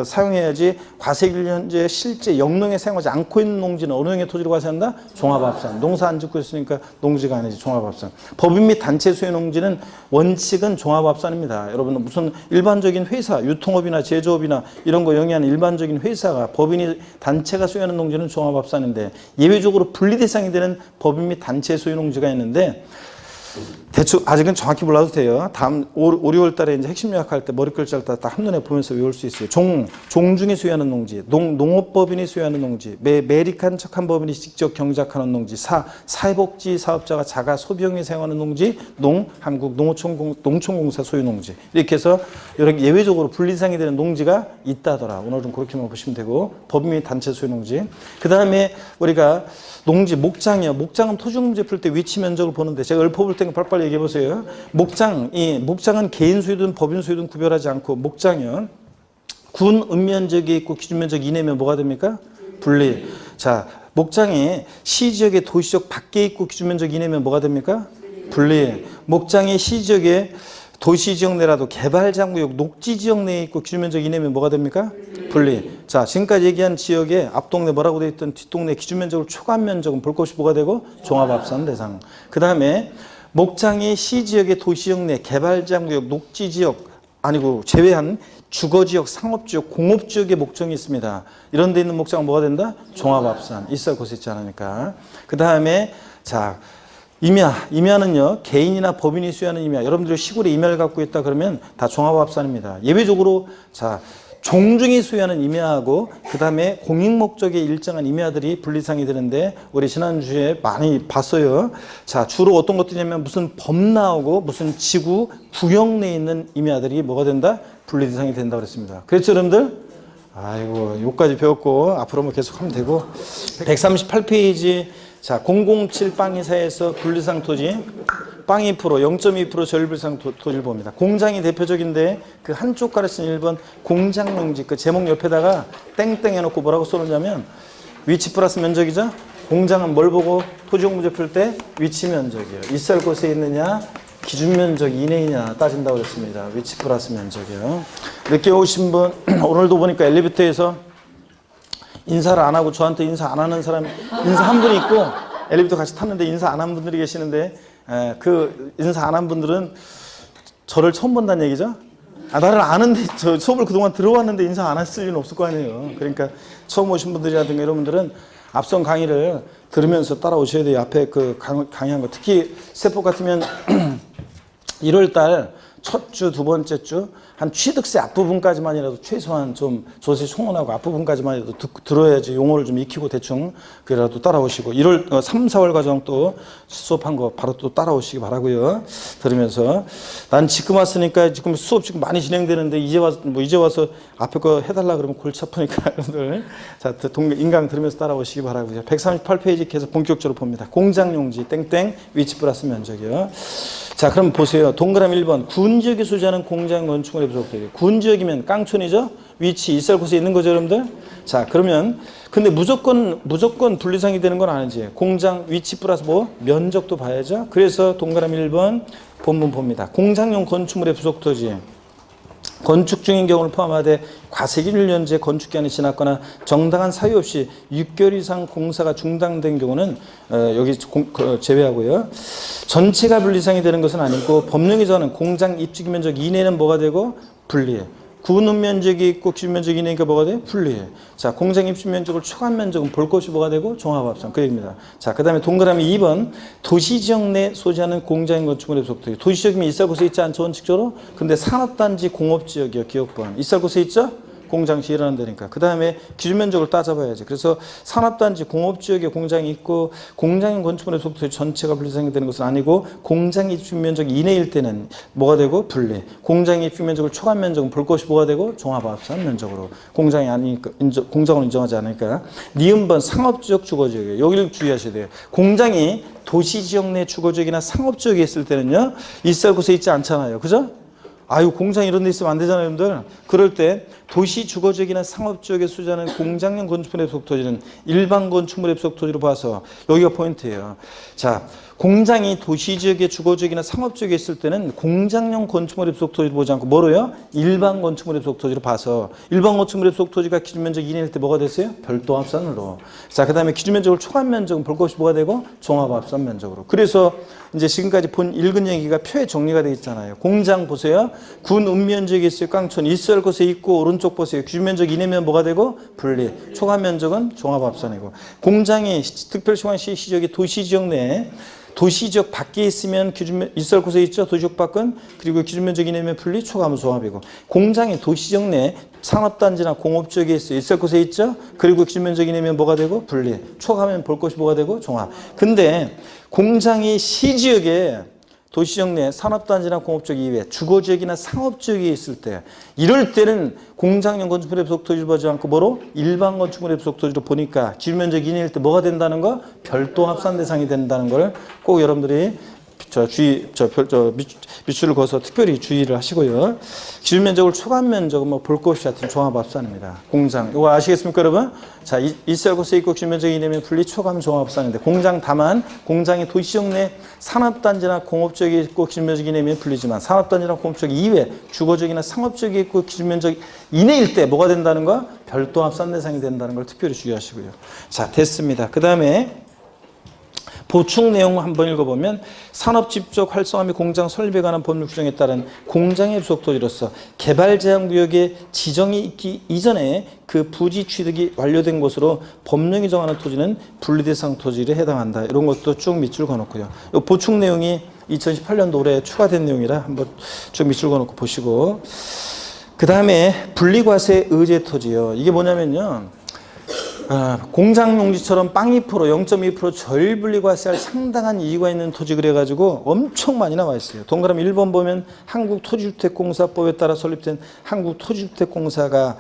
사용해야지 과세기준련제 실제 영농에 사용하지 않고 있는 농지는 어느 형의 토지로 과세한다? 종합합산. 농사 안 짓고 있으니까 농지가 아니지. 종합합산. 법인 및 단체 소유 농지는 원칙은 종합합산입니다. 여러분 무슨 일반적인 회사, 유통업이나 제조업이나 이런 거 영위하는 일반적인 회사가 법인이 단체가 소유하는 농지는 종합합산인데 예외적으로 분리 대상이 되는 법인 및 단체 소유 농지가 있는데 대충 아직은 정확히 몰라도 돼요. 다음 5, 6월 달에 이제 핵심 요약할 때 머리 글자를 딱 한눈에 보면서 외울 수 있어요. 종중이 소유하는 농지, 농업법인이 소유하는 농지, 매립한 척한 법인이 직접 경작하는 농지, 사회복지 사업자가 자가 소비용에 사용하는 농지, 한국 농촌공사 소유 농지. 이렇게 해서 이렇게 예외적으로 분리상이 되는 농지가 있다더라. 오늘은 그렇게만 보시면 되고 법인 및 단체 소유 농지. 그 다음에 우리가 농지, 목장이요. 목장은 토지용문제 풀 때 위치 면적을 보는데 제가 읊어볼 테니까 빨리빨리 얘기해 보세요. 목장은 개인 소유든 법인 소유든 구별하지 않고 목장이요. 군 읍면적이 있고 기준면적 이내면 뭐가 됩니까? 분리. 자, 목장이 시지역의 도시적 밖에 있고 기준면적 이내면 뭐가 됩니까? 분리. 목장이 시지역에 도시지역 내라도 개발장구역, 녹지지역 내에 있고 기준면적 이내면 뭐가 됩니까? 분리. 자, 지금까지 얘기한 지역에 앞동네 뭐라고 되어 있던 뒷동네 기준면적을 초과한 면적은 볼 것이 뭐가 되고 종합합산 대상. 그 다음에 목장이 시지역의 도시지역 내 개발장구역, 녹지지역 아니고 제외한 주거지역, 상업지역, 공업지역의 목장이 있습니다. 이런 데 있는 목장은 뭐가 된다? 종합합산. 있을 곳에 있지 않으니까. 그 다음에 자, 임야는요 개인이나 법인이 소유하는 임야. 여러분들이 시골에 임야를 갖고 있다 그러면 다 종합합산입니다. 예외적으로 자 종중이 소유하는 임야하고 그 다음에 공익목적의 일정한 임야들이 분리상이 되는데 우리 지난주에 많이 봤어요. 자 주로 어떤 것들이냐면 무슨 법 나오고 무슨 지구 구역 내에 있는 임야들이 뭐가 된다? 분리대상이 된다고 그랬습니다. 그렇죠 여러분들? 아이고 요까지 배웠고 앞으로 뭐 계속 하면 되고 138페이지 자, 007 빵이사에서 분리상 토지 빵 2%, 0.2% 저일분리상 토지를 봅니다. 공장이 대표적인데 그 한쪽 가르치는 1번 공장 용지 그 제목 옆에다가 땡땡 해놓고 뭐라고 써놓냐면 위치 플러스 면적이죠? 공장은 뭘 보고 토지용 문제 풀 때 위치 면적이요. 있을 곳에 있느냐, 기준 면적 이내이냐 따진다고 그랬습니다. 위치 플러스 면적이요. 늦게 오신 분, 오늘도 보니까 엘리베이터에서 인사를 안 하고 저한테 인사 안 하는 사람, 인사 한 분이 있고 엘리베이터 같이 탔는데 인사 안 한 분들이 계시는데, 그 인사 안 한 분들은 저를 처음 본다는 얘기죠. 나를 아는데, 저 수업을 그동안 들어왔는데 인사 안 했을 리는 없을 거 아니에요. 그러니까 처음 오신 분들이라든가 여러분들은 앞선 강의를 들으면서 따라오셔야 돼요. 앞에 그 강의한 거. 특히 세법 같으면 1월 달 첫 주, 두 번째 주, 한 취득세 앞부분까지만이라도 최소한 좀 조세 총론하고 앞부분까지만이라도 들어야지 용어를 좀 익히고 대충 그래라도 따라오시고 3, 4월 과정 또 수업한 거 바로 또 따라오시기 바라고요. 들으면서 난 지금 왔으니까 지금 수업 지금 많이 진행되는데 이제 와서 앞에 거 해달라 그러면 골치 아프니까 여러분들 자 인강 들으면서 따라오시기 바라고요. 138페이지 계속 본격적으로 봅니다. 공장용지 땡땡 위치 플러스 면적이요. 자, 그럼 보세요. 동그라미 1번. 군지역에 소재하는 공장 건축물의 부속들이. 군지역이면 깡촌이죠? 위치, 있을 곳에 있는 거죠, 여러분들? 자, 그러면, 근데 무조건 분리상이 되는 건 아니지. 공장 위치 플러스 뭐? 면적도 봐야죠? 그래서 동그라미 1번 본문 봅니다. 공장용 건축물의 부속토지. 건축 중인 경우를 포함하되 과세기일 연재 건축기한이 지났거나 정당한 사유 없이 6개월 이상 공사가 중단된 경우는 여기 제외하고요. 전체가 분리상이 되는 것은 아니고 법령이 정하는 공장 입주기 면적 이내는 뭐가 되고 분리해. 구는 면적이 있고 기준 면적이 이내니까 뭐가 돼? 분리해. 자, 공장 입주 면적을 초과한 면적은 볼 것이 뭐가 되고 종합합산. 그 얘기입니다. 자, 그 다음에 동그라미 2번. 도시지역 내 소재하는 공장 건축물의 부속토지. 도시지역이면 있을 곳에 있지 않죠, 원칙적으로? 근데 산업단지 공업지역이요, 기억번. 있을 곳에 있죠? 공장시 일하는 데니까. 그 다음에 기준 면적을 따져봐야지. 그래서 산업단지 공업지역에 공장이 있고 공장인 건축물의 부속토지 전체가 분리상이 되는 것은 아니고 공장 입주 면적 이내일 때는 뭐가 되고 분리. 공장 입주 면적을 초과한 면적은 볼 것이 뭐가 되고 종합합산 면적으로. 공장이 아니니까 공장을 인정하지 않으니까. 니은번 상업지역 주거지역이에요. 여기를 주의하셔야 돼요. 공장이 도시지역 내 주거지역이나 상업지역에 있을 때는요. 있을 곳에 있지 않잖아요. 그죠? 아유, 공장 이런 데 있으면 안 되잖아요, 여러분들. 그럴 때 도시 주거지역이나 상업지역에 소재하는 공장용 건축물의 부속토지는 일반 건축물의 부속토지로 봐서 여기가 포인트예요. 자, 공장이 도시지역의 주거지역이나 상업지역에 있을 때는 공장용 건축물의 부속토지로 보지 않고 뭐로요? 일반 건축물의 부속토지로 봐서 일반 건축물의 부속토지가 기준면적 이내일 때 뭐가 됐어요? 별도 합산으로. 자, 그 다음에 기준면적을 초과한 면적은 볼 것이 뭐가 되고? 종합합산 면적으로. 그래서 이제 지금까지 읽은 얘기가 표에 정리가 되어 있잖아요. 공장 보세요. 군 읍면적이 있어요. 깡촌. 있을 곳에 있고 오른쪽 보세요. 기준면적 이내면 뭐가 되고? 분리. 초과면적은 종합합산이고. 공장이 특별시황시 시적이 도시지역 내에 도시지역 밖에 있으면 있을 곳에 있죠. 도시지역 밖은. 그리고 기준면적 이내면 분리, 초과하면 종합이고. 공장이 도시지역 내 산업단지나 공업지역에 있을 곳에 있죠. 그리고 기준면적 이내면 뭐가 되고? 분리. 초과하면 볼 것이 뭐가 되고? 종합. 근데 공장이 시지역에 도시지역 내 산업단지나 공업지역 이외에 주거지역이나 상업지역에 있을 때 이럴 때는 공장용 건축물의 부속토지를 보지 않고 뭐로? 일반 건축물의 부속토지로 보니까 기준면적 이내일 때 뭐가 된다는 거? 별도 합산 대상이 된다는 걸 꼭 여러분들이 밑줄을 그어서 특별히 주의를 하시고요. 기준면적을 초과한 면적은 뭐 볼 것이 같은 종합합산입니다. 공장. 이거 아시겠습니까, 여러분? 자, 있을 곳에 있고 기준면적이 이내면 분리 초과하면 종합합산인데 공장 다만 공장이 도시지역 내 산업단지나 공업지역에 있고 기준면적이 이내면 분리지만 산업단지나 공업지역 이외 주거지역이나 상업지역에 있고 기준면적 이내일 때 뭐가 된다는 거? 별도 합산 대상이 된다는 걸 특별히 주의하시고요. 자, 됐습니다. 그 다음에 보충 내용 한번 읽어보면 산업집적 활성화 및 공장 설립에 관한 법률 규정에 따른 공장의 부속토지로서 개발제한구역에 지정이 있기 이전에 그 부지 취득이 완료된 곳으로 법령이 정하는 토지는 분리대상 토지에 해당한다. 이런 것도 쭉 밑줄 그어놓고요. 이 보충 내용이 2018년도 올해 추가된 내용이라 한번 쭉 밑줄 그어놓고 보시고, 그 다음에 분리과세 의제 토지요. 이게 뭐냐면요. 공장 용지처럼 0.2% 저일분리과세할 상당한 이유가 있는 토지 그래가지고 엄청 많이 나와 있어요. 동그라미 1번 보면 한국토지주택공사법에 따라 설립된 한국토지주택공사가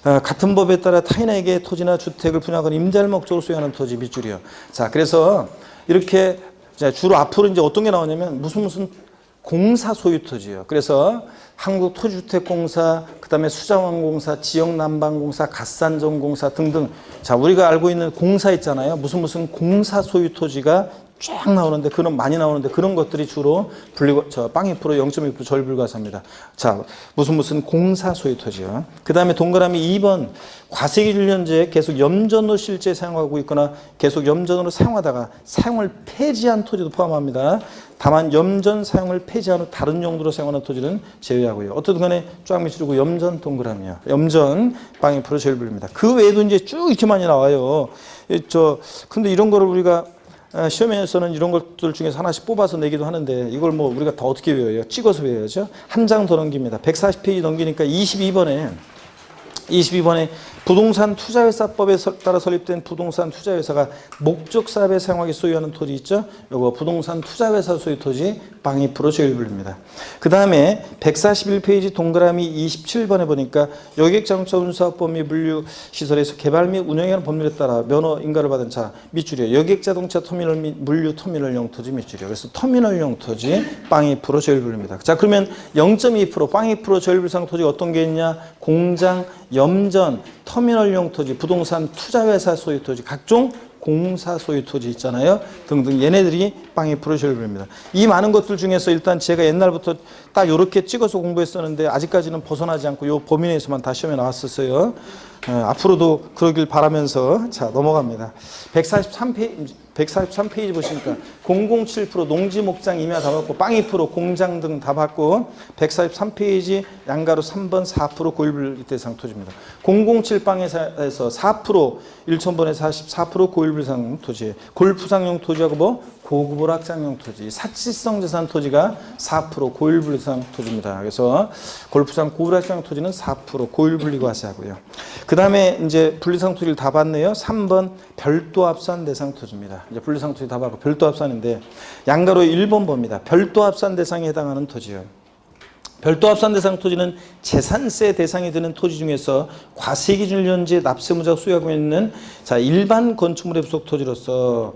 같은 법에 따라 타인에게 토지나 주택을 분양하거나 임대할 목적으로 소유하는 토지 밑줄이요. 자, 그래서 이렇게 주로 앞으로 이제 어떤 게 나오냐면 무슨 공사 소유 토지예요. 그래서 한국토지주택공사, 그다음에 수자원공사, 지역난방공사, 갓산정공사 등등. 자, 우리가 알고 있는 공사 있잖아요. 무슨 공사 소유 토지가 쫙 나오는데, 그런 많이 나오는데, 그런 것들이 주로 빵 2%, 0.2% 절불가사입니다. 자, 무슨 공사 소유 토지요. 그 다음에 동그라미 2번, 과세기준련제 계속 염전으로 실제 사용하고 있거나 계속 염전으로 사용하다가 사용을 폐지한 토지도 포함합니다. 다만 염전 사용을 폐지한 후 다른 용도로 사용하는 토지는 제외하고요. 어떻든 간에 쫙 미치고 염전 동그라미요. 염전 빵 2% 절불입니다. 그 외에도 이제 쭉 이렇게 많이 나와요. 근데 이런 거를 우리가 시험에서는 이런 것들 중에서 하나씩 뽑아서 내기도 하는데, 이걸 뭐 우리가 다 어떻게 외워요? 찍어서 외워야죠. 한 장 더 넘깁니다. 140페이지 넘기니까 22번에 부동산 투자회사법에 따라 설립된 부동산 투자회사가 목적 사업에 사용하기 소유하는 토지 있죠? 요거 부동산 투자회사 소유 토지 빵 2% 제일불입니다. 그 다음에 141페이지 동그라미 27번에 보니까 여객자동차 운수사업법 및 물류시설에서 개발 및 운영하는 법률에 따라 면허 인가를 받은 자 밑줄이요. 여객자동차 터미널 및 물류 터미널용 토지 밑줄이요. 그래서 터미널용 토지 빵 2% 제일불입니다. 자, 그러면 0.2% 빵 2% 제일불상 토지가 어떤 게 있냐? 공장, 염전, 터미널용 토지, 부동산 투자회사 소유 토지, 각종 공사 소유 토지 있잖아요. 등등 얘네들이 빵 2% 제일불입니다. 이 많은 것들 중에서 일단 제가 옛날부터 딱 이렇게 찍어서 공부했었는데 아직까지는 벗어나지 않고 이 범위 내에서만 다 시험에 나왔었어요. 앞으로도 그러길 바라면서 자 넘어갑니다. 143페이지 보시니까 007% 농지 목장 임야 다 받고 빵 2% 공장 등 다 받고 143페이지 양가로 3번 4% 고일불 대상 토지입니다. 007 빵에서 4% 1,000번에서 44% 고일불상 토지, 골프장용 토지하고 뭐 고급 오락장용 토지, 사치성 재산 토지가 4% 고일분리상 토지입니다. 그래서 골프장 고오락장 토지는 4% 고일분리과세하고요. 그 다음에 이제 분리상 토지를 다 봤네요. 3번 별도 합산 대상 토지입니다. 이제 분리상 토지 다 봤고 별도 합산인데 양가로 1번 봅니다. 별도 합산 대상에 해당하는 토지요. 별도 합산 대상 토지는 재산세 대상이 되는 토지 중에서 과세기준을 현재 납세무자가 소유하고 있는 자 일반 건축물의 부속 토지로서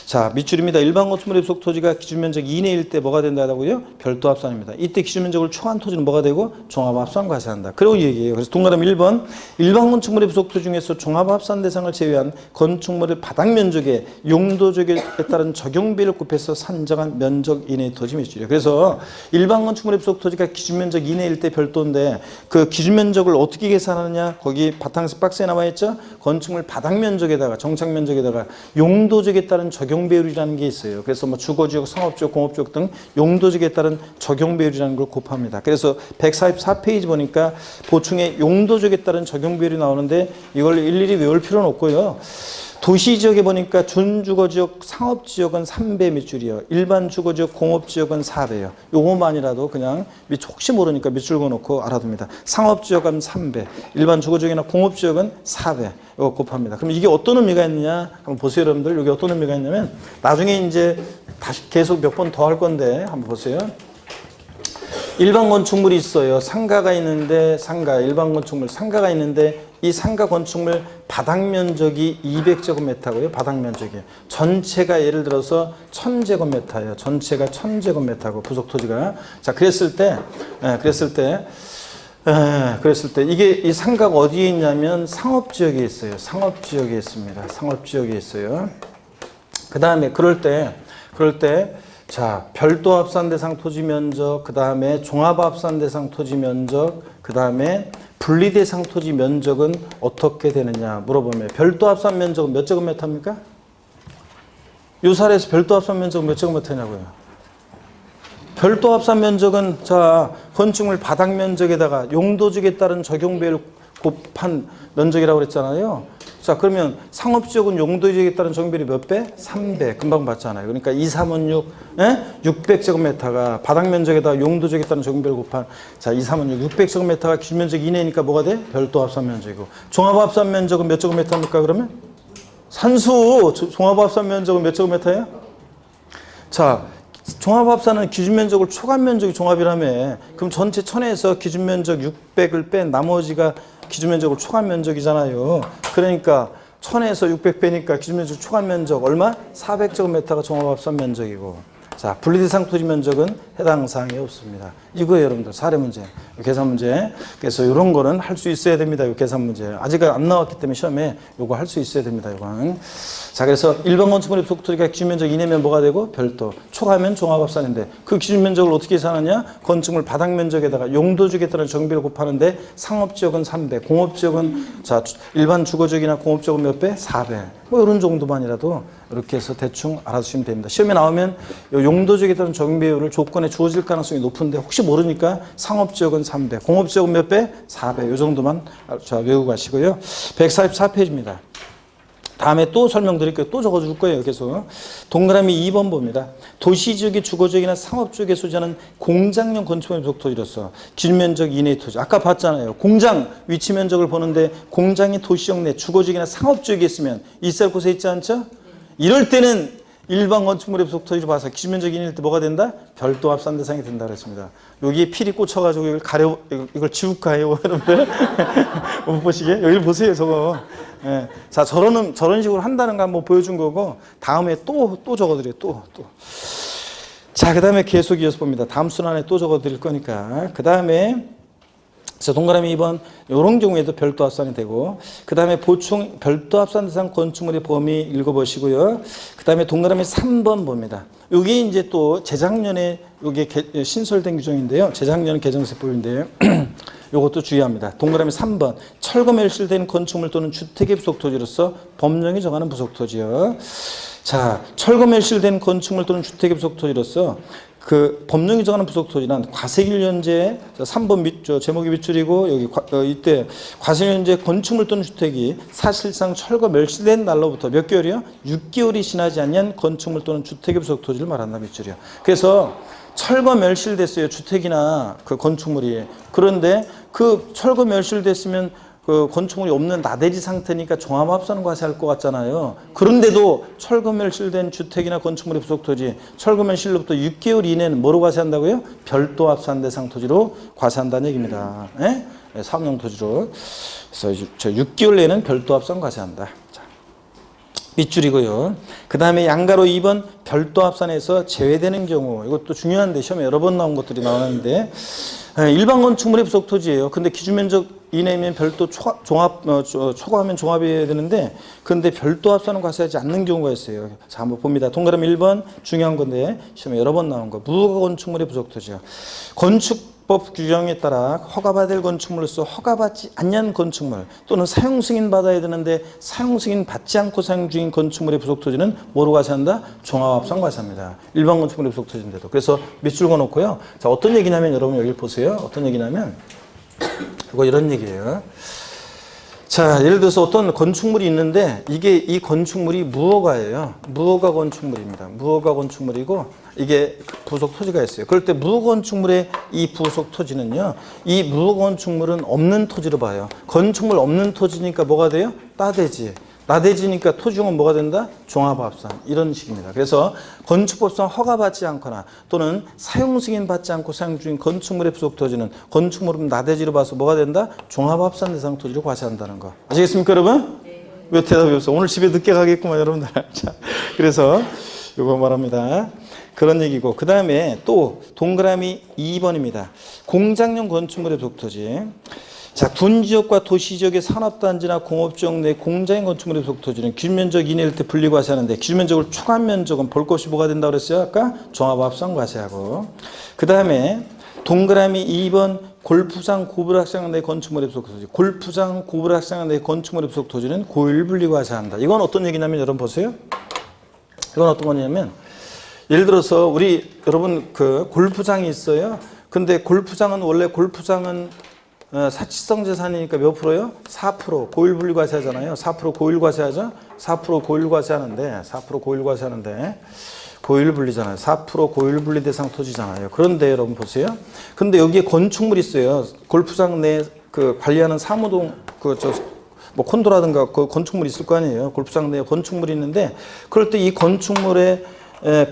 자 밑줄입니다. 일반 건축물의 부속 토지가 기준면적 2내 1대 뭐가 된다고요? 별도 합산입니다. 이때 기준면적을 초과한 토지는 뭐가 되고 종합합산 과세한다. 그러고 이 얘기예요. 그래서 동그라미 1번 일반 건축물의 부속 토지 중에서 종합합산 대상을 제외한 건축물의 바닥 면적의 용도적에 따른 적용비를 곱해서 산정한 면적 이내의 토지 밑줄이에요. 그래서 일반 건축물의 부속 토지가 기준면적 2내 1대 별도인데 그 기준면적을 어떻게 계산하느냐? 거기 바탕스 박스에 나와 있죠? 건축물 바닥 면적에다가 정착 면적에다가 용도적에 따른 적용 배율이라는 게 있어요. 그래서 뭐 주거지역, 상업지역, 공업지역 등 용도적에 따른 적용 배율이라는 걸 곱합니다. 그래서 144페이지 보니까 보충에 용도적에 따른 적용 배율이 나오는데 이걸 일일이 외울 필요는 없고요. 도시지역에 보니까 준주거지역, 상업지역은 3배 밑줄이요. 일반 주거지역, 공업지역은 4배요. 요것만이라도 그냥 혹시 모르니까 밑줄 그어놓고 알아둡니다. 상업지역은 3배, 일반 주거지역이나 공업지역은 4배. 이거 곱합니다. 그럼 이게 어떤 의미가 있느냐? 한번 보세요, 여러분들. 여기 어떤 의미가 있냐면 나중에 이제 다시 계속 몇 번 더 할 건데 한번 보세요. 일반 건축물이 있어요. 상가가 있는데 일반 건축물 상가가 있는데 이 상가 건축물 바닥 면적이 200제곱미터고요. 바닥 면적이 전체가 예를 들어서 1000제곱미터예요. 전체가 1000제곱미터고 부속 토지가 자 그랬을 때 이게 이 상가가 어디에 있냐면 상업지역에 있어요. 상업지역에 있습니다. 상업지역에 있어요. 그 다음에 그럴 때 자, 별도 합산 대상 토지 면적, 그 다음에 종합 합산 대상 토지 면적, 그 다음에 분리 대상 토지 면적은 어떻게 되느냐 물어보면 별도 합산 면적은 몇 제곱미터입니까? 요 사례에서 별도 합산 면적은 몇 제곱미터냐고요? 별도 합산 면적은 자, 건축물 바닥 면적에다가 용도적에 따른 적용 배율 곱한 면적이라고 그랬잖아요. 자, 그러면 상업지역은 용도지역에 따른 적용비율이 몇 배? 3배. 금방 봤잖아요. 그러니까 2, 3은 6, 600제곱미터가 바닥 면적에다가 용도지역에 따른 적용비율 곱한 자, 2, 3은 6, 600제곱미터가 기준면적 이내니까 뭐가 돼? 별도 합산 면적이고. 종합 합산 면적은 몇 제곱미터입니까, 그러면? 산수! 종합 합산 면적은 몇 제곱미터예요? 자, 종합합산은 기준면적을 초과한 면적이 종합이라며. 그럼 전체 1000에서 기준면적 600을 뺀 나머지가 기준면적을 초과한 면적이잖아요. 그러니까 1000에서 600 빼니까 기준면적 초과한 면적 얼마? 400제곱미터가 종합합산 면적이고 자, 분리대상 토지 면적은 해당 사항이 없습니다. 이거예요, 여러분들. 사례 문제, 계산 문제. 그래서 이런 거는 할 수 있어야 됩니다. 이 계산 문제. 아직 안 나왔기 때문에 시험에 이거 할 수 있어야 됩니다. 이건. 자, 그래서 일반 건축물의 부속 토지가 기준 면적 이내면 뭐가 되고 별도. 초과하면 종합합산인데 그 기준 면적을 어떻게 계산하냐? 건축물 바닥 면적에다가 용도지역에 따른 정비를 곱하는데 상업지역은 3배, 공업지역은 자 일반 주거지역이나 공업지역은 몇 배? 4배. 뭐 이런 정도만이라도 이렇게 해서 대충 알아두시면 됩니다. 시험에 나오면 용도지역에 따른 정비율을 조건에 주어질 가능성이 높은데 혹시 모르니까 상업지역은 3배, 공업지역은 몇 배? 4배. 이 정도만 자 외우고 가시고요. 144페이지입니다. 다음에 또 설명드릴게요. 또 적어줄 거예요. 계속. 동그라미 2번 봅니다. 도시지역의 주거지역이나 상업지역에 소지하는 공장용 건축물의 부속 토지로서 기준면적 이내의 토지. 아까 봤잖아요. 공장 위치 면적을 보는데 공장이 도시지역 내 주거지역이나 상업지역에 있으면 있을 곳에 있지 않죠? 이럴 때는 일반 건축물의 부속 토지로 봐서 기준면적 이내일 때 뭐가 된다? 별도 합산 대상이 된다 그랬습니다. 여기에 필이 꽂혀가지고 이걸 가려, 이걸 지울까요? 여러분들? 못 보시게? 여기 보세요, 저거. 예. 자, 저런 식으로 한다는 거 한번 보여준 거고, 다음에 또 적어드려요, 또. 자, 그 다음에 계속 이어서 봅니다. 다음 순환에 또 적어드릴 거니까. 그 다음에, 자, 동그라미 2번, 이런 경우에도 별도 합산이 되고, 그 다음에 보충 별도 합산 대상 건축물의 범위 읽어보시고요. 그 다음에 동그라미 3번 봅니다. 여기 이제 또 재작년에 이게 신설된 규정인데요. 재작년 개정세법인데요. 이것도 주의합니다. 동그라미 3번 철거멸실된 건축물 또는 주택의 부속토지로서 법령이 정하는 부속토지요. 자, 철거멸실된 건축물 또는 주택의 부속토지로서 그 법령이 정하는 부속토지는 과세일연제 3번 제목이 밑줄이고 여기 이때 과세일연제 건축물 또는 주택이 사실상 철거 멸실된 날로부터 몇 개월이요? 6개월이 지나지 않는 건축물 또는 주택의 부속토지를 말한다 밑줄이요. 그래서 철거 멸실됐어요. 주택이나 그 건축물이. 그런데 그 철거 멸실됐으면 그 건축물이 없는 나대지 상태니까 종합합산 과세할 것 같잖아요. 그런데도 철거 멸실된 주택이나 건축물의 부속 토지, 철거 멸실로부터 6개월 이내는 뭐로 과세한다고요? 별도 합산 대상 토지로 과세한다는 얘기입니다. 예? 사업용 토지로. 그래서 저 6개월 내에는 별도 합산 과세한다. 자, 밑줄이고요. 그 다음에 양가로 2번 별도 합산에서 제외되는 경우, 이것도 중요한데 시험에 여러 번 나온 것들이 나오는데 일반 건축물의 부속 토지예요. 근데 기준 면적 이내면 별도 초과하면 종합해야 되는데 근데 별도 합산은 과세하지 않는 경우가 있어요. 자, 한번 봅니다. 동그라미 1번 중요한 건데 시험에 여러 번 나온 거. 무허가 건축물의 부속 토지요. 건축법 규정에 따라 허가받을 건축물로서 허가받지 않는 건축물 또는 사용 승인 받아야 되는데 사용 승인 받지 않고 사용 중인 건축물의 부속 토지는 뭐로 과세한다? 종합합산 과세합니다. 일반 건축물의 부속 토지인데도. 그래서 밑줄 그어놓고요. 자, 어떤 얘기냐면 여러분 여기 보세요. 어떤 얘기냐면 이거 이런 얘기예요. 자, 예를 들어서 어떤 건축물이 있는데 이 건축물이 무허가예요. 무허가 건축물입니다. 무허가 건축물이고 이게 부속 토지가 있어요. 그럴 때 무허가 건축물의 이 부속 토지는요. 이 무허가 건축물은 없는 토지로 봐요. 건축물 없는 토지니까 뭐가 돼요? 따대지. 나대지니까 토지용은 뭐가 된다? 종합합산. 이런 식입니다. 그래서 건축법상 허가받지 않거나 또는 사용 승인 받지 않고 사용 중인 건축물의 부속 토지는 건축물은 나대지로 봐서 뭐가 된다? 종합합산 대상 토지로 과세한다는 거. 아시겠습니까, 여러분? 네. 왜 대답이 없어? 오늘 집에 늦게 가겠구만, 여러분들. 자, 그래서 이거 말합니다. 그런 얘기고. 그 다음에 또 동그라미 2번입니다. 공장용 건축물의 부속 토지. 자, 군지역과 도시지역의 산업단지나 공업지역 내 공장인 건축물의 부속 토지는 기준면적 이내일 때 분리 과세하는데 기준면적을 초과한 면적은 볼 것이 뭐가 된다고 그랬어요? 아까 종합합산 과세하고. 그 다음에 동그라미 2번 골프장 고불학생 내 건축물의 부속 토지. 골프장 고불학생 내 건축물의 부속 토지는 고일 분리 과세한다. 이건 어떤 얘기냐면 여러분 보세요. 이건 어떤 거냐면 예를 들어서 우리 여러분 그 골프장이 있어요. 근데 골프장은 원래 골프장은 사치성 재산이니까 몇 프로요? 4% 고일 분리 과세하잖아요. 4% 고일 과세하죠? 4% 고일 과세하는데 4% 고일 과세하는데 고일 분리잖아요. 4% 고일 분리 대상 토지잖아요. 그런데 여러분 보세요. 근데 여기에 건축물이 있어요. 골프장 내 그 관리하는 사무동 뭐 콘도라든가 그 건축물이 있을 거 아니에요. 골프장 내에 건축물이 있는데 그럴 때 이 건축물에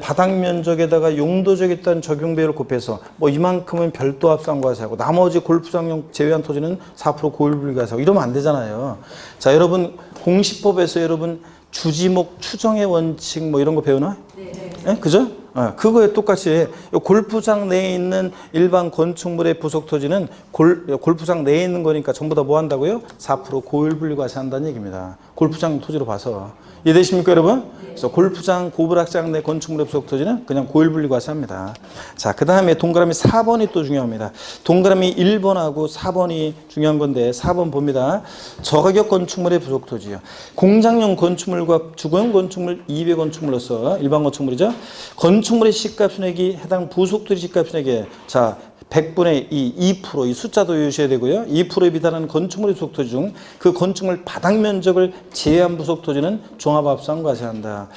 바닥 면적에다가 용도적에 따른 적용 비율을 곱해서 뭐 이만큼은 별도 합산 과세하고 나머지 골프장용 제외한 토지는 4% 고일 분리 과세하고 이러면 안 되잖아요. 자, 여러분 공시법에서 여러분 주지목 추정의 원칙 뭐 이런 거 배우나? 네. 네? 그죠? 그거에 똑같이 골프장 내에 있는 일반 건축물의 부속 토지는 골프장 내에 있는 거니까 전부 다 뭐 한다고요? 4% 고율분리과세 한다는 얘기입니다. 골프장 토지로 봐서. 이해되십니까, 여러분? 그래서 골프장, 고불악장 내 건축물의 부속 토지는 그냥 고율분리과세 합니다. 자, 그 다음에 동그라미 4번이 또 중요합니다. 동그라미 1번하고 4번이 중요한 건데 4번 봅니다. 저가격 건축물의 부속 토지요. 공장용 건축물과 주거용 건축물 200 건축물로서 일반 건축물이죠. 건축물의 시가순액이 해당 부속 토지 시가순액에 자 100분의 2%, 이 숫자도 외우셔야 되고요. 2%에 비달하는 건축물의 부속 토지 중 그 건축물 바닥 면적을 제외한 부속 토지는 종합합산 과세한다.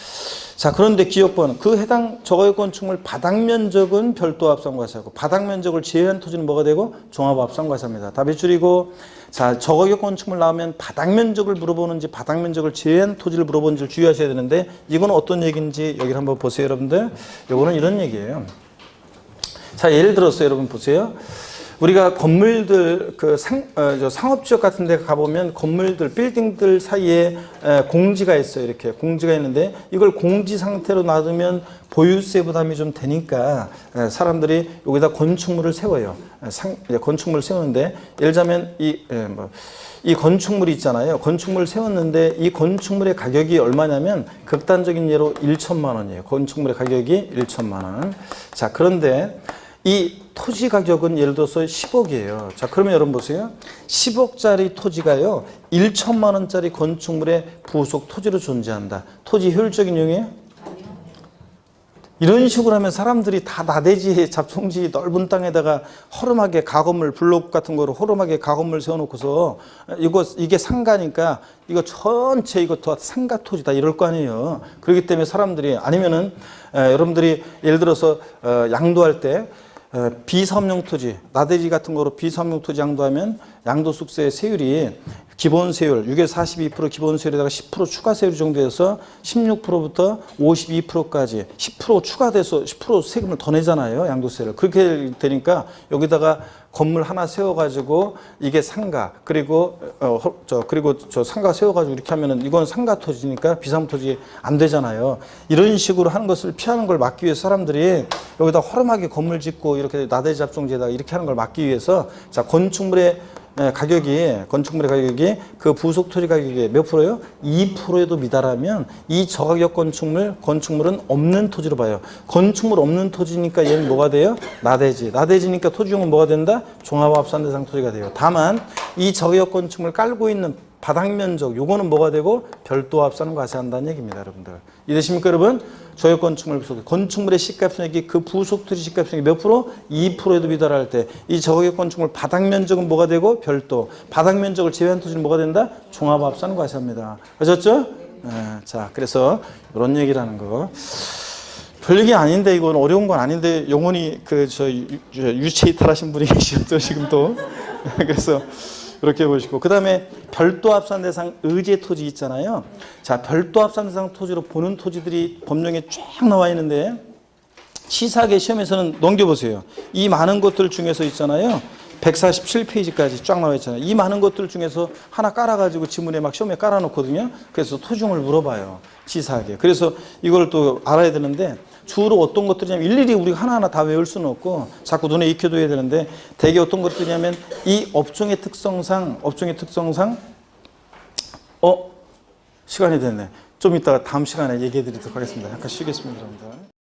자, 그런데 기억번 그 해당 저가격 건축물 바닥 면적은 별도 합산 과세하고 바닥 면적을 제외한 토지는 뭐가 되고 종합합산 과세합니다. 답이 줄이고 자, 저가격 건축물 나오면 바닥 면적을 물어보는지 바닥 면적을 제외한 토지를 물어보는지를 주의하셔야 되는데 이건 어떤 얘기인지 여기를 한번 보세요, 여러분들. 이거는 이런 얘기예요. 자, 예를 들어서 여러분 보세요. 우리가 건물들 상업지역 같은 데 가보면 건물들 빌딩들 사이에 공지가 있어요. 이렇게 공지가 있는데 이걸 공지 상태로 놔두면 보유세 부담이 좀 되니까 사람들이 여기다 건축물을 세워요. 건축물을 세우는데 예를 들자면 이 건축물이 있잖아요. 건축물을 세웠는데 이 건축물의 가격이 얼마냐면 극단적인 예로 1천만 원이에요. 건축물의 가격이 1천만 원. 자, 그런데 이 토지 가격은 예를 들어서 10억이에요. 자, 그러면 여러분 보세요. 10억짜리 토지가요. 1천만 원짜리 건축물의 부속 토지로 존재한다. 토지 효율적인 이용이에요? 이런 식으로 하면 사람들이 다 나대지 잡송지 넓은 땅에다가 허름하게 가건물 블록 같은 거로 허름하게 가건물 세워놓고서 이게 상가니까 이거 전체 이것도 상가 토지다 이럴 거 아니에요. 그렇기 때문에 사람들이 아니면은 여러분들이 예를 들어서 양도할 때 비사업용 토지, 나대지 같은 거로 비사업용 토지 양도하면 양도소득세 세율이 기본 세율 6에서 42% 기본 세율에다가 10% 추가 세율 정도 해서 16%부터 52%까지 10% 추가돼서 10% 세금을 더 내잖아요. 양도세를. 그렇게 되니까 여기다가 건물 하나 세워가지고 이게 상가 그리고 저 상가 세워가지고 이렇게 하면은 이건 상가 토지니까 비상 토지 안 되잖아요. 이런 식으로 하는 것을 피하는 걸 막기 위해서 사람들이 여기다 허름하게 건물 짓고 이렇게 나대지 잡종지에다가 이렇게 하는 걸 막기 위해서 자 건축물의 건축물의 가격이 그 부속 토지 가격의 몇 프로요? 2%에도 미달하면 이 저가격 건축물은 없는 토지로 봐요. 건축물 없는 토지니까 얘는 뭐가 돼요? 나대지니까 토지용은 뭐가 된다? 종합합산 대상 토지가 돼요. 다만 이 저가격 건축물 깔고 있는 바닥 면적 요거는 뭐가 되고 별도 합산은 과세한다는 얘기입니다, 여러분들. 이해되십니까, 여러분? 저역 건축물 부속 건축물의 시가순액이 그 부속 토지 시가순액이 몇 프로? 2%에도 미달할 때 이 저역 건축물 바닥 면적은 뭐가 되고 별도 바닥 면적을 제외한 토지는 뭐가 된다? 종합 합산 과세합니다. 아셨죠? 자, 그래서 이런 얘기를 하는 거. 별얘기 아닌데 이건 어려운 건 아닌데 영원히 유체 이탈하신 분이 계시죠 지금 또. 그래서 이렇게 보시고 그 다음에 별도 합산 대상 의제 토지 있잖아요. 자, 별도 합산 대상 토지로 보는 토지들이 법령에 쫙 나와 있는데 시사학의 시험에서는 넘겨보세요. 이 많은 것들 중에서 있잖아요. 147페이지까지 쫙 나와 있잖아요. 이 많은 것들 중에서 하나 깔아가지고 지문에 막 시험에 깔아놓거든요. 그래서 토지용을 물어봐요. 시사학에. 그래서 이걸 또 알아야 되는데 주로 어떤 것들이냐면 일일이 우리가 하나하나 다 외울 수는 없고 자꾸 눈에 익혀둬야 되는데 대개 어떤 것들이냐면 이 업종의 특성상 시간이 됐네. 좀 이따가 다음 시간에 얘기해 드리도록 하겠습니다. 잠깐 쉬겠습니다, 여러분들.